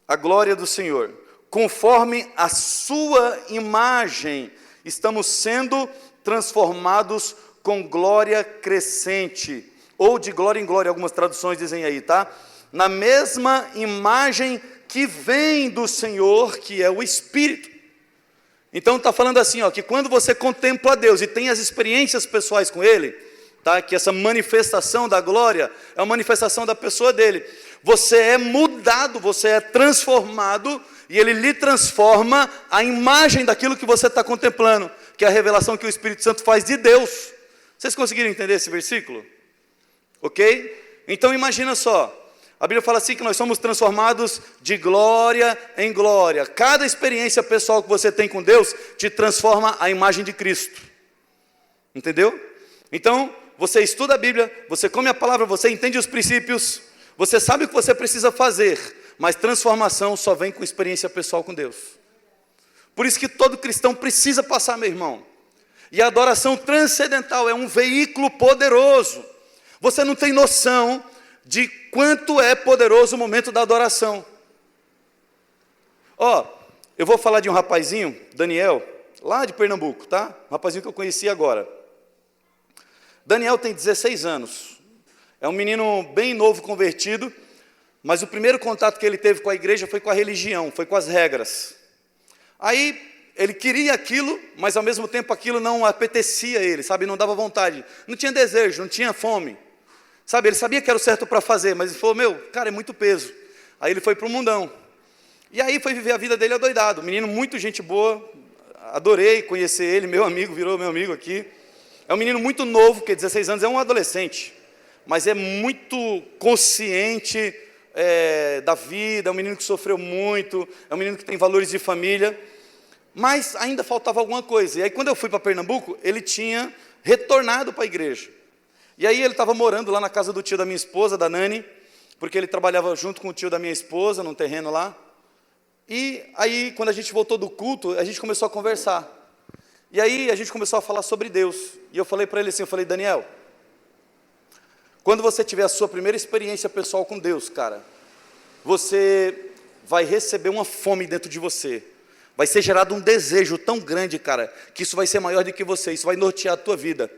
A glória do Senhor, conforme a sua imagem, estamos sendo transformados com glória crescente, ou de glória em glória, algumas traduções dizem aí, tá? Na mesma imagem que vem do Senhor, que é o Espírito. Então está falando assim, ó, que quando você contempla Deus e tem as experiências pessoais com Ele, tá? Que essa manifestação da glória é uma manifestação da pessoa dele. Você é mudado, você é transformado, e Ele lhe transforma a imagem daquilo que você está contemplando, que é a revelação que o Espírito Santo faz de Deus. Vocês conseguiram entender esse versículo? Ok? Então imagina só, a Bíblia fala assim que nós somos transformados de glória em glória. Cada experiência pessoal que você tem com Deus te transforma a imagem de Cristo. Entendeu? Então, você estuda a Bíblia, você come a palavra, você entende os princípios, Você sabe o que você precisa fazer, mas transformação só vem com experiência pessoal com Deus. Por isso que todo cristão precisa passar, meu irmão. E a adoração transcendental é um veículo poderoso. Você não tem noção de quanto é poderoso o momento da adoração. Eu vou falar de um rapazinho, Daniel, lá de Pernambuco, tá? Um rapazinho que eu conheci agora. Daniel tem 16 anos. É um menino bem novo convertido, mas o primeiro contato que ele teve com a igreja foi com a religião, foi com as regras. Aí ele queria aquilo, mas ao mesmo tempo aquilo não apetecia ele, sabe? Não dava vontade, não tinha desejo, não tinha fome. Sabe, ele sabia que era o certo para fazer, mas ele falou, cara, é muito peso. Aí ele foi para o mundão. E aí foi viver a vida dele adoidado. Menino muito gente boa, adorei conhecer ele, meu amigo, virou meu amigo aqui. É um menino muito novo, porque 16 anos é um adolescente, mas é muito consciente da vida, é um menino que sofreu muito, é um menino que tem valores de família, mas ainda faltava alguma coisa. E aí quando eu fui para Pernambuco, ele tinha retornado para a igreja. E aí ele estava morando lá na casa do tio da minha esposa, da Nani, porque ele trabalhava junto com o tio da minha esposa, num terreno lá. E aí, quando a gente voltou do culto, a gente começou a conversar. E aí a gente começou a falar sobre Deus. E eu falei para ele assim, eu falei, Daniel, quando você tiver a sua primeira experiência pessoal com Deus, cara, você vai receber uma fome dentro de você. Vai ser gerado um desejo tão grande, cara, que isso vai ser maior do que você, isso vai nortear a tua vida.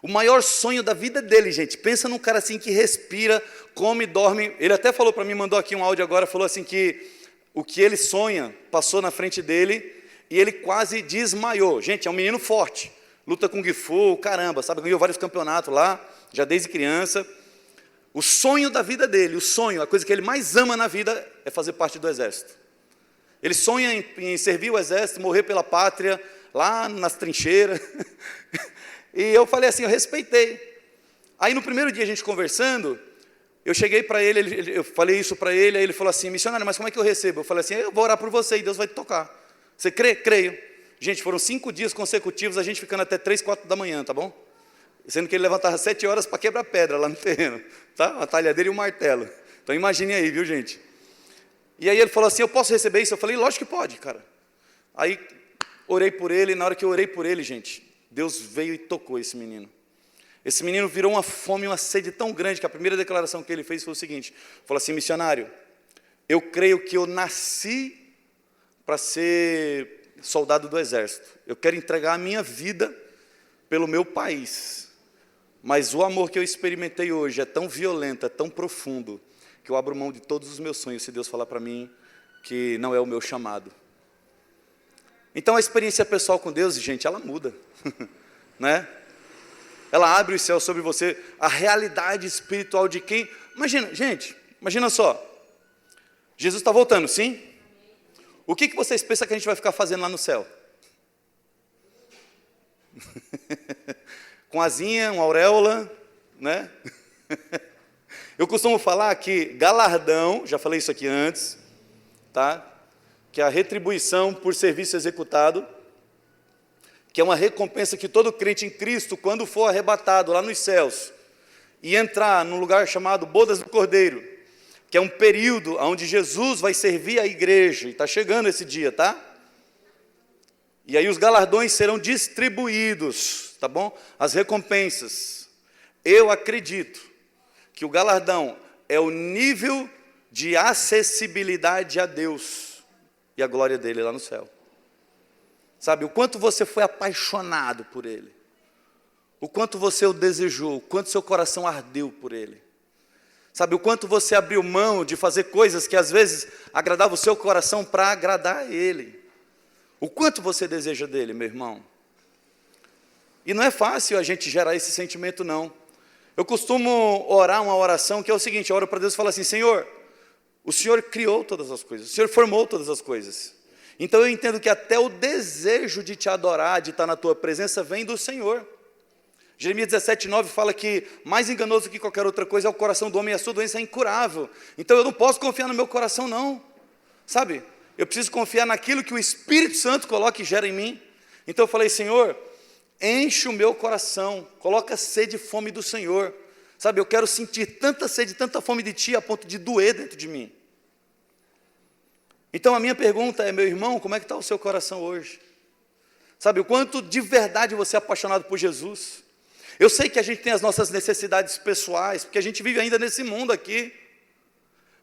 O maior sonho da vida dele, gente, pensa num cara assim que respira, come, dorme. Ele até falou para mim, mandou aqui um áudio agora, falou assim que o que ele sonha passou na frente dele e ele quase desmaiou. Gente, é um menino forte, luta com Kung Fu, caramba, sabe, ganhou vários campeonatos lá, já desde criança. O sonho da vida dele, o sonho, a coisa que ele mais ama na vida é fazer parte do exército. Ele sonha em servir o exército, morrer pela pátria, lá nas trincheiras. E eu falei assim, eu respeitei. Aí no primeiro dia a gente conversando, eu cheguei para ele, eu falei isso para ele, aí ele falou assim, missionário, mas como é que eu recebo? Eu falei assim, eu vou orar por você e Deus vai te tocar. Você crê? Creio. Gente, foram 5 dias consecutivos, a gente ficando até 3, 4 da manhã, tá bom? Sendo que ele levantava 7 horas para quebrar pedra lá no terreno, tá? A talhadeira e o martelo. Então imagine aí, viu, gente? E aí ele falou assim, eu posso receber isso? Eu falei, lógico que pode, cara. Aí orei por ele, na hora que eu orei por ele, gente, Deus veio e tocou esse menino. Esse menino virou uma fome, uma sede tão grande, que a primeira declaração que ele fez foi o seguinte, falou assim, missionário, eu creio que eu nasci para ser soldado do exército. Eu quero entregar a minha vida pelo meu país. Mas o amor que eu experimentei hoje é tão violento, é tão profundo, que eu abro mão de todos os meus sonhos, se Deus falar para mim que não é o meu chamado. Então a experiência pessoal com Deus, gente, ela muda, né? Ela abre os céus sobre você, a realidade espiritual de quem... Imagina, gente, imagina só, Jesus está voltando, sim? O que vocês pensam que a gente vai ficar fazendo lá no céu? Com asinha, uma auréola, né? Eu costumo falar que galardão, já falei isso aqui antes, tá? Que é a retribuição por serviço executado, que é uma recompensa que todo crente em Cristo, quando for arrebatado lá nos céus, e entrar num lugar chamado Bodas do Cordeiro, que é um período onde Jesus vai servir a igreja, e está chegando esse dia, tá? E aí os galardões serão distribuídos, tá bom? As recompensas. Eu acredito que o galardão é o nível de acessibilidade a Deus e a glória dele lá no céu. Sabe, o quanto você foi apaixonado por ele, o quanto você o desejou, o quanto seu coração ardeu por ele. Sabe, o quanto você abriu mão de fazer coisas que às vezes agradavam o seu coração para agradar a ele. O quanto você deseja dele, meu irmão. E não é fácil a gente gerar esse sentimento, não. Eu costumo orar uma oração que é o seguinte, eu oro para Deus e falo assim, Senhor, o Senhor criou todas as coisas, o Senhor formou todas as coisas. Então eu entendo que até o desejo de te adorar, de estar na tua presença, vem do Senhor. Jeremias 17:9 fala que mais enganoso que qualquer outra coisa é o coração do homem e a sua doença é incurável. Então eu não posso confiar no meu coração, não. Sabe? Eu preciso confiar naquilo que o Espírito Santo coloca e gera em mim. Então eu falei, Senhor, enche o meu coração, coloca sede e fome do Senhor. Sabe, eu quero sentir tanta sede, tanta fome de Ti, a ponto de doer dentro de mim. Então a minha pergunta é, meu irmão, como é que está o seu coração hoje? Sabe, o quanto de verdade você é apaixonado por Jesus? Eu sei que a gente tem as nossas necessidades pessoais, porque a gente vive ainda nesse mundo aqui.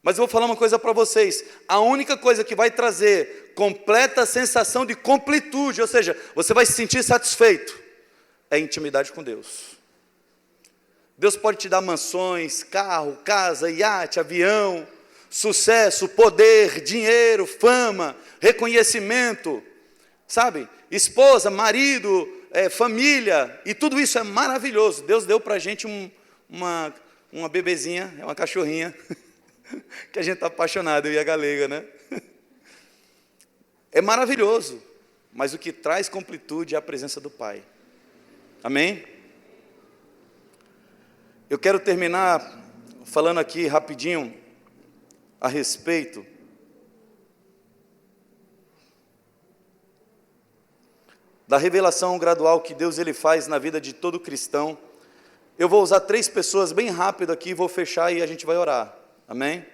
Mas eu vou falar uma coisa para vocês, a única coisa que vai trazer completa sensação de completude, ou seja, você vai se sentir satisfeito, é intimidade com Deus. Deus pode te dar mansões, carro, casa, iate, avião, sucesso, poder, dinheiro, fama, reconhecimento, sabe? Esposa, marido, família, e tudo isso é maravilhoso. Deus deu para a gente uma bebezinha, uma cachorrinha, que a gente está apaixonado, eu e a Galega, né? É maravilhoso, mas o que traz completude é a presença do Pai. Amém? Eu quero terminar falando aqui rapidinho a respeito da revelação gradual que Deus ele faz na vida de todo cristão. Eu vou usar 3 pessoas bem rápido aqui, vou fechar e a gente vai orar. Amém?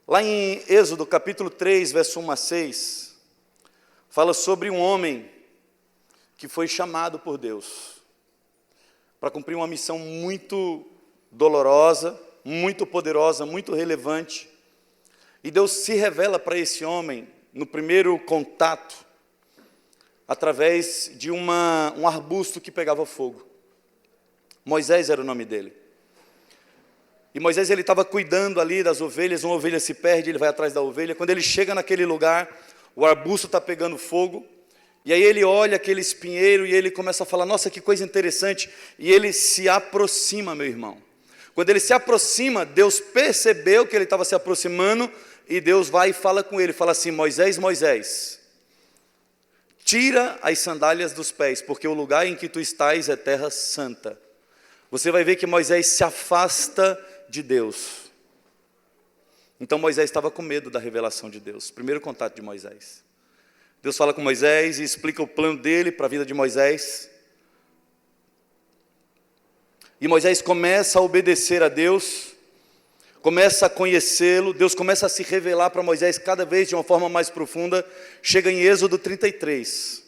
Lá em Êxodo, capítulo 3, verso 1 a 6, fala sobre um homem que foi chamado por Deus para cumprir uma missão muito dolorosa, muito poderosa, muito relevante. E Deus se revela para esse homem, no primeiro contato, através de um arbusto que pegava fogo. Moisés era o nome dele. E Moisés ele estava cuidando ali das ovelhas, uma ovelha se perde, ele vai atrás da ovelha. Quando ele chega naquele lugar, o arbusto está pegando fogo. E aí ele olha aquele espinheiro e ele começa a falar, nossa, que coisa interessante. E ele se aproxima, meu irmão. Quando ele se aproxima, Deus percebeu que ele estava se aproximando, e Deus vai e fala com ele, fala assim, Moisés, Moisés, tira as sandálias dos pés, porque o lugar em que tu estás é terra santa. Você vai ver que Moisés se afasta de Deus. Então Moisés estava com medo da revelação de Deus, primeiro contato de Moisés. Deus fala com Moisés e explica o plano dele para a vida de Moisés. E Moisés começa a obedecer a Deus, começa a conhecê-lo, Deus começa a se revelar para Moisés cada vez de uma forma mais profunda. Chega em Êxodo 33,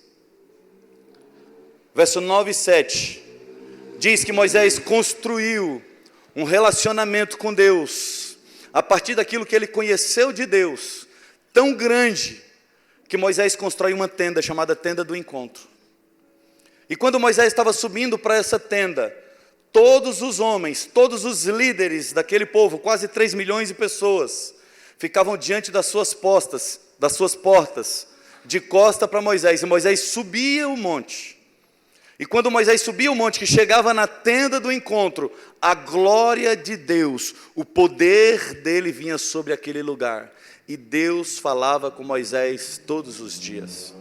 verso 9 e 7, diz que Moisés construiu um relacionamento com Deus, a partir daquilo que ele conheceu de Deus, tão grande, que Moisés constrói uma tenda chamada Tenda do Encontro. E quando Moisés estava subindo para essa tenda, todos os homens, todos os líderes daquele povo, quase 3 milhões de pessoas, ficavam diante das suas portas, de costa para Moisés, e Moisés subia o monte. E quando Moisés subia o monte, que chegava na tenda do encontro, a glória de Deus, o poder dele vinha sobre aquele lugar. E Deus falava com Moisés todos os dias.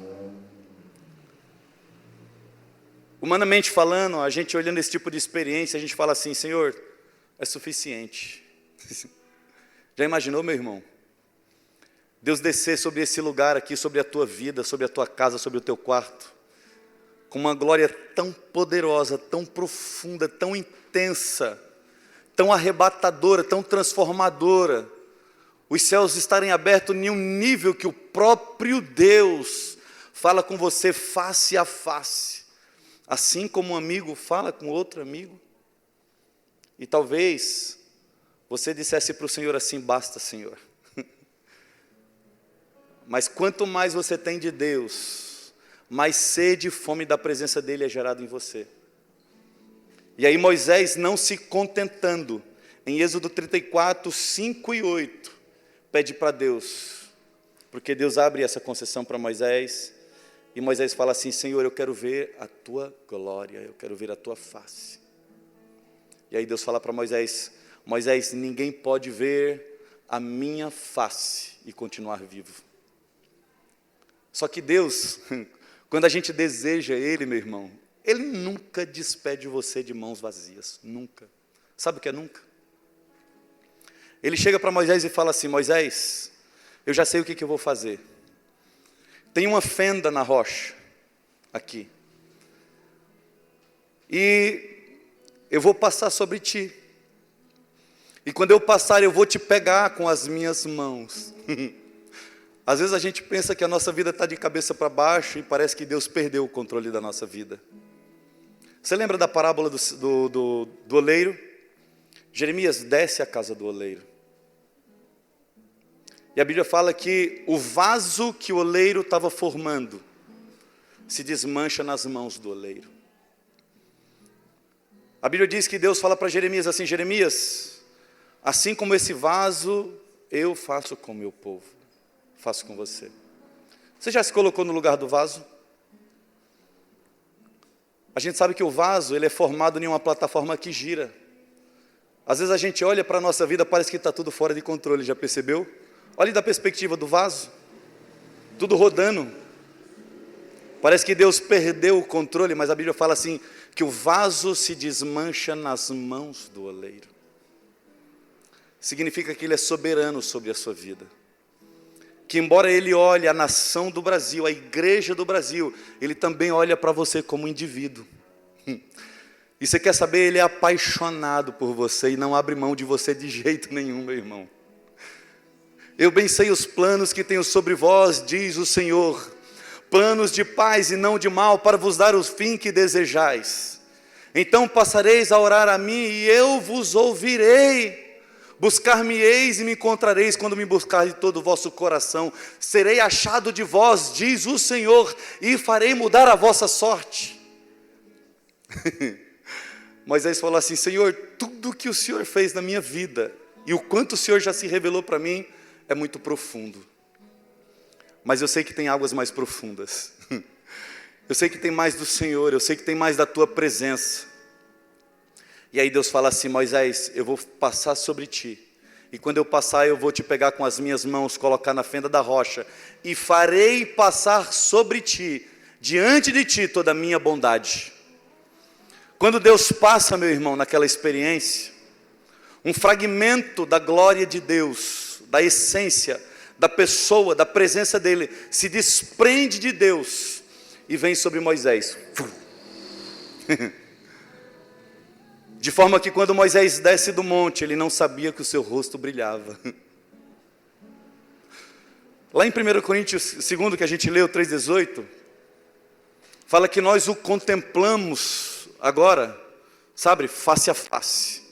Humanamente falando, a gente olhando esse tipo de experiência, a gente fala assim, Senhor, é suficiente. Já imaginou, meu irmão? Deus descer sobre esse lugar aqui, sobre a tua vida, sobre a tua casa, sobre o teu quarto, com uma glória tão poderosa, tão profunda, tão intensa, tão arrebatadora, tão transformadora, os céus estarem abertos em um nível que o próprio Deus fala com você face a face, assim como um amigo fala com outro amigo. E talvez você dissesse para o Senhor assim, basta, Senhor. Mas quanto mais você tem de Deus, mais sede e fome da presença dEle é gerado em você. E aí Moisés, não se contentando, em Êxodo 34, 5 e 8, pede para Deus, porque Deus abre essa concessão para Moisés, e Moisés fala assim, Senhor, eu quero ver a tua glória, eu quero ver a tua face. E aí Deus fala para Moisés, Moisés, ninguém pode ver a minha face e continuar vivo. Só que Deus, quando a gente deseja Ele, meu irmão, Ele nunca despede você de mãos vazias, nunca. Sabe o que é nunca? Ele chega para Moisés e fala assim, Moisés, eu já sei o que eu vou fazer. Tem uma fenda na rocha, aqui. E eu vou passar sobre ti. E quando eu passar, eu vou te pegar com as minhas mãos. Às vezes a gente pensa que a nossa vida está de cabeça para baixo e parece que Deus perdeu o controle da nossa vida. Você lembra da parábola do oleiro? Jeremias desce à casa do oleiro. E a Bíblia fala que o vaso que o oleiro estava formando se desmancha nas mãos do oleiro. A Bíblia diz que Deus fala para Jeremias assim: Jeremias, assim como esse vaso, eu faço com o meu povo, faço com você. Você já se colocou no lugar do vaso? A gente sabe que o vaso, ele é formado em uma plataforma que gira. Às vezes a gente olha para a nossa vida, parece que está tudo fora de controle, já percebeu? Olhe da perspectiva do vaso, tudo rodando. Parece que Deus perdeu o controle, mas a Bíblia fala assim, que o vaso se desmancha nas mãos do oleiro. Significa que Ele é soberano sobre a sua vida. Que embora Ele olhe a nação do Brasil, a igreja do Brasil, Ele também olha para você como indivíduo. E você quer saber, Ele é apaixonado por você e não abre mão de você de jeito nenhum, meu irmão. Eu bem sei os planos que tenho sobre vós, diz o Senhor, planos de paz e não de mal, para vos dar o fim que desejais. Então passareis a orar a mim e eu vos ouvirei. Buscar-me-eis e me encontrareis quando me buscar de todo o vosso coração. Serei achado de vós, diz o Senhor, e farei mudar a vossa sorte. Moisés falou assim: Senhor, tudo que o Senhor fez na minha vida e o quanto o Senhor já se revelou para mim é muito profundo. Mas eu sei que tem águas mais profundas. Eu sei que tem mais do Senhor, eu sei que tem mais da tua presença. E aí Deus fala assim: Moisés, eu vou passar sobre ti. E quando eu passar, eu vou te pegar com as minhas mãos, colocar na fenda da rocha. E farei passar sobre ti, diante de ti, toda a minha bondade. Quando Deus passa, meu irmão, naquela experiência, um fragmento da glória de Deus, da essência, da pessoa, da presença dEle, se desprende de Deus e vem sobre Moisés. De forma que quando Moisés desce do monte, ele não sabia que o seu rosto brilhava. Lá em 1 Coríntios 2, que a gente leu, 3,18, fala que nós o contemplamos agora, sabe, face a face.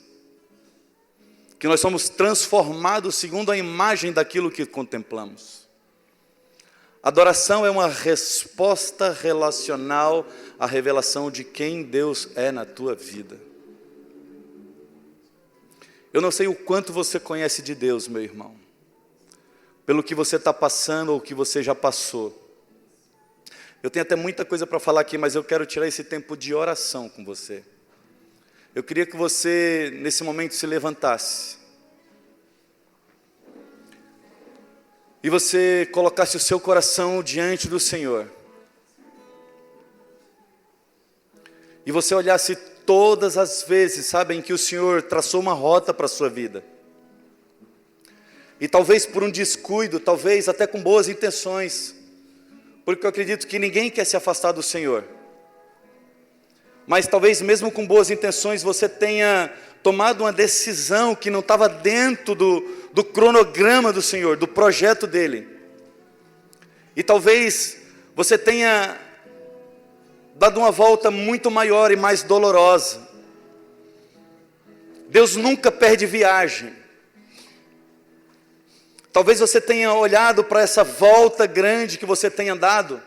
Que nós somos transformados segundo a imagem daquilo que contemplamos. Adoração é uma resposta relacional à revelação de quem Deus é na tua vida. Eu não sei o quanto você conhece de Deus, meu irmão, pelo que você está passando ou o que você já passou. Eu tenho até muita coisa para falar aqui, mas eu quero tirar esse tempo de oração com você. Eu queria que você, nesse momento, se levantasse. E você colocasse o seu coração diante do Senhor. E você olhasse todas as vezes, sabem, que o Senhor traçou uma rota para a sua vida. E talvez por um descuido, talvez até com boas intenções. Porque eu acredito que ninguém quer se afastar do Senhor. Mas talvez mesmo com boas intenções você tenha tomado uma decisão que não estava dentro do cronograma do Senhor, do projeto dEle. E talvez você tenha dado uma volta muito maior e mais dolorosa. Deus nunca perde viagem. Talvez você tenha olhado para essa volta grande que você tenha dado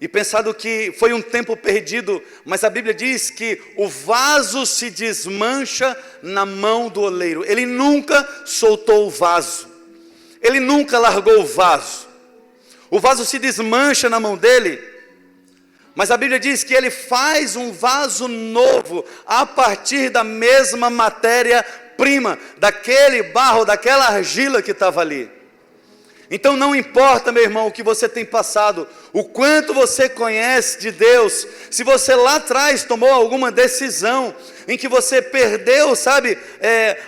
e pensado que foi um tempo perdido, mas a Bíblia diz que o vaso se desmancha na mão do oleiro. Ele nunca soltou o vaso, ele nunca largou o vaso. O vaso se desmancha na mão dele, mas a Bíblia diz que ele faz um vaso novo a partir da mesma matéria-prima, daquele barro, daquela argila que estava ali. Então não importa, meu irmão, o que você tem passado, O quanto você conhece de Deus. Se você lá atrás tomou alguma decisão em que você perdeu, sabe,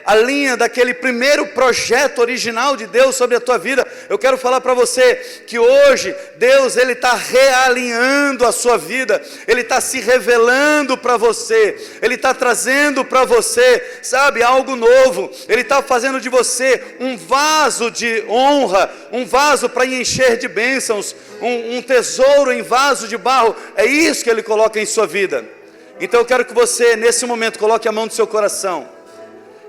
a linha daquele primeiro projeto original de Deus sobre a tua vida, eu quero falar para você que hoje Deus, Ele está realinhando a sua vida, Ele está se revelando para você, Ele está trazendo para você, sabe, algo novo, Ele está fazendo de você um vaso de honra, um vaso para encher de bênçãos, um tesouro em vaso de barro. É isso que Ele coloca em sua vida. Então eu quero que você, nesse momento, coloque a mão no seu coração.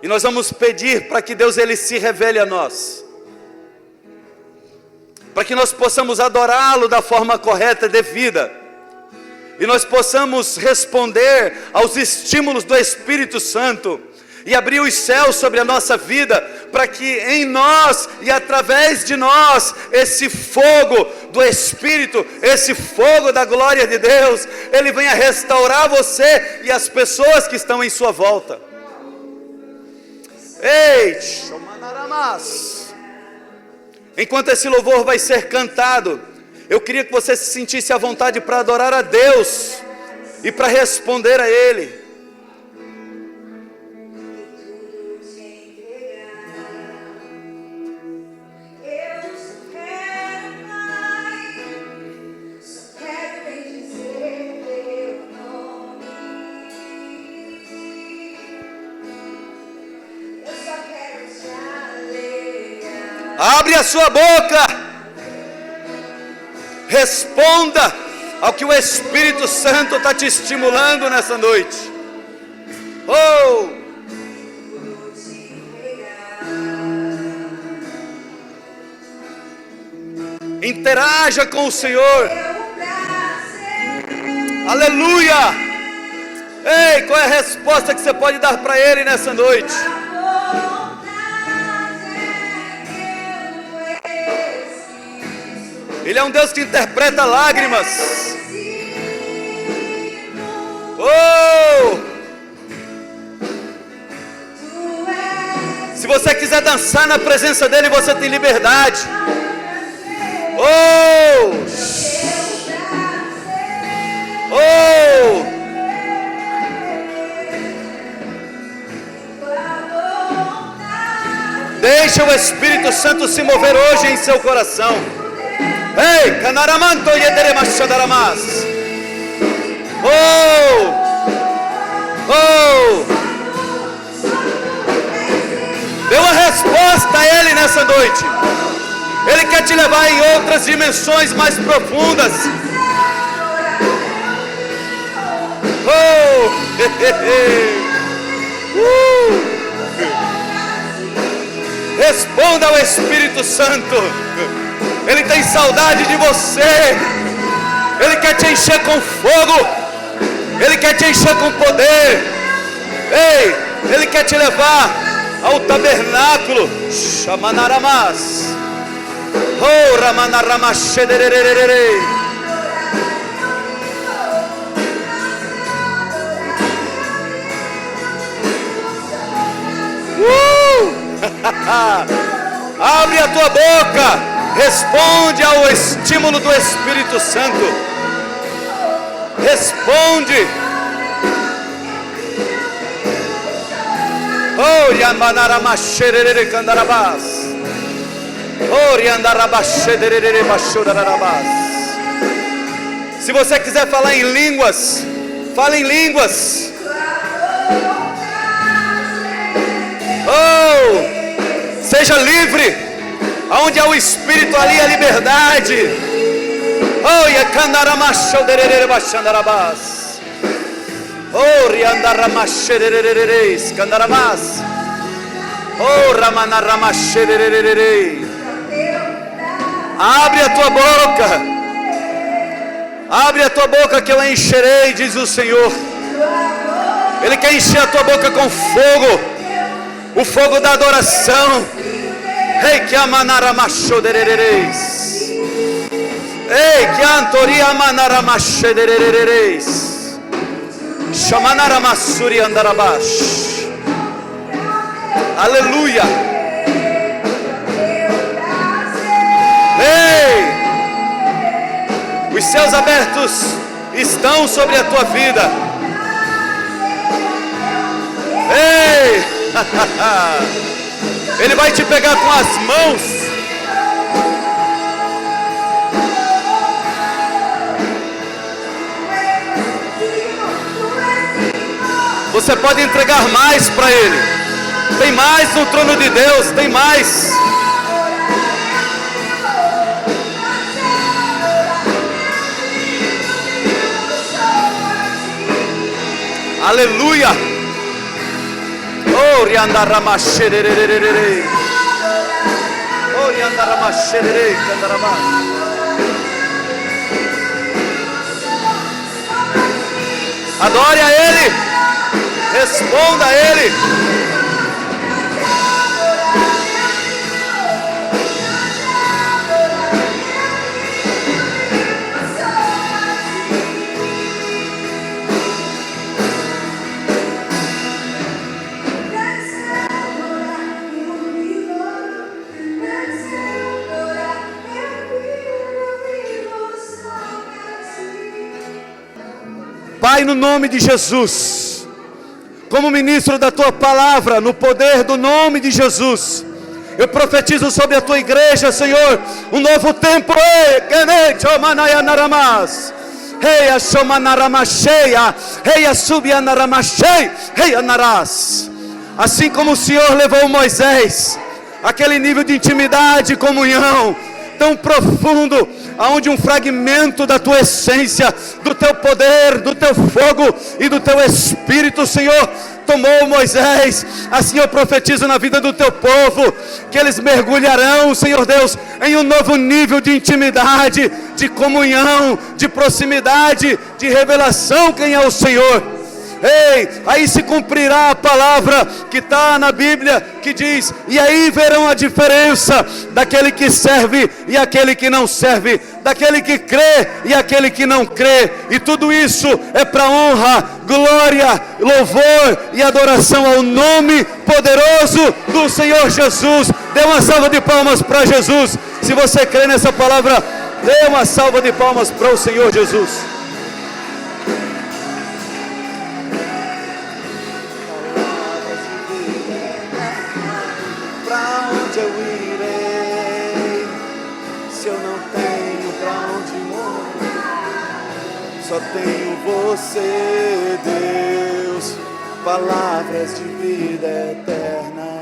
E nós vamos pedir para que Deus, Ele se revele a nós. Para que nós possamos adorá-lo da forma correta e devida. E nós possamos responder aos estímulos do Espírito Santo. E abrir os céus sobre a nossa vida, para que em nós e através de nós, esse fogo do Espírito, esse fogo da glória de Deus, ele venha restaurar você e as pessoas que estão em sua volta. Ei, enquanto esse louvor vai ser cantado, eu queria que você se sentisse à vontade para adorar a Deus e para responder a Ele. Abre a sua boca, responda ao que o Espírito Santo está te estimulando nessa noite. Oh! Interaja com o Senhor. Aleluia! Ei, qual é a resposta que você pode dar para Ele nessa noite? Ele é um Deus que interpreta lágrimas. Oh! Se você quiser dançar na presença dEle, você tem liberdade. Oh! Oh! Deixa o Espírito Santo se mover hoje em seu coração. Ei, canaramanto yederemachadaramas. Oh! Oh! Dê uma resposta a Ele nessa noite. Ele quer te levar em outras dimensões mais profundas. Oh! Responda ao Espírito Santo. Ele tem saudade de você. Ele quer te encher com fogo. Ele quer te encher com poder. Ei, Ele quer te levar ao tabernáculo. Shamanaramas. Oh, Ramanaramasherererererei. Abre a tua boca. Responde ao estímulo do Espírito Santo. Responde. Oh, Yamanaramasherere candarabás. Oh, Yandarabasherere bachorarabás. Se você quiser falar em línguas, fala em línguas. Oh, seja livre. Aonde há o Espírito, ali a liberdade. Oh, yakandaramashauderere bachandarabás. Oh, riandaramasherererereis candarabás. Oh, ramanaramashererererei. Abre a tua boca. Abre a tua boca que eu a encherei, diz o Senhor. Ele quer encher a tua boca com fogo. O fogo da adoração. Ei, que amanaramashodererereis. Ei, que antoria amanaramashodererereis. Shamanaramassuri andarabash. Aleluia. Ei. céus abertos estão sobre a tua vida. Ei! Ele vai te pegar com as mãos. Você pode entregar mais para Ele. Tem mais no trono de Deus, tem mais. Aleluia. Oh, riandaramashirerererere. Oh, riandaramashirere, candarama. Adore a Ele. Responda a Ele. Pai, no nome de Jesus, como ministro da Tua palavra, no poder do nome de Jesus, eu profetizo sobre a Tua igreja, Senhor, um novo tempo. Assim como o Senhor levou Moisés àquele nível de intimidade e comunhão tão profundo, aonde um fragmento da tua essência, do teu poder, do teu fogo e do teu espírito, Senhor, tomou Moisés. Assim eu profetizo na vida do teu povo, que eles mergulharão, Senhor Deus, em um novo nível de intimidade, de comunhão, de proximidade, de revelação quem é o Senhor. Ei, aí se cumprirá a palavra que está na Bíblia, que diz: e aí verão a diferença daquele que serve e aquele que não serve, daquele que crê e aquele que não crê. E tudo isso é para honra, glória, louvor e adoração ao nome poderoso do Senhor Jesus. Dê uma salva de palmas para Jesus. Se você crê nessa palavra, dê uma salva de palmas para o Senhor Jesus. Eu irei, se eu não tenho pra onde ir, só tenho você, Deus, palavras de vida eterna.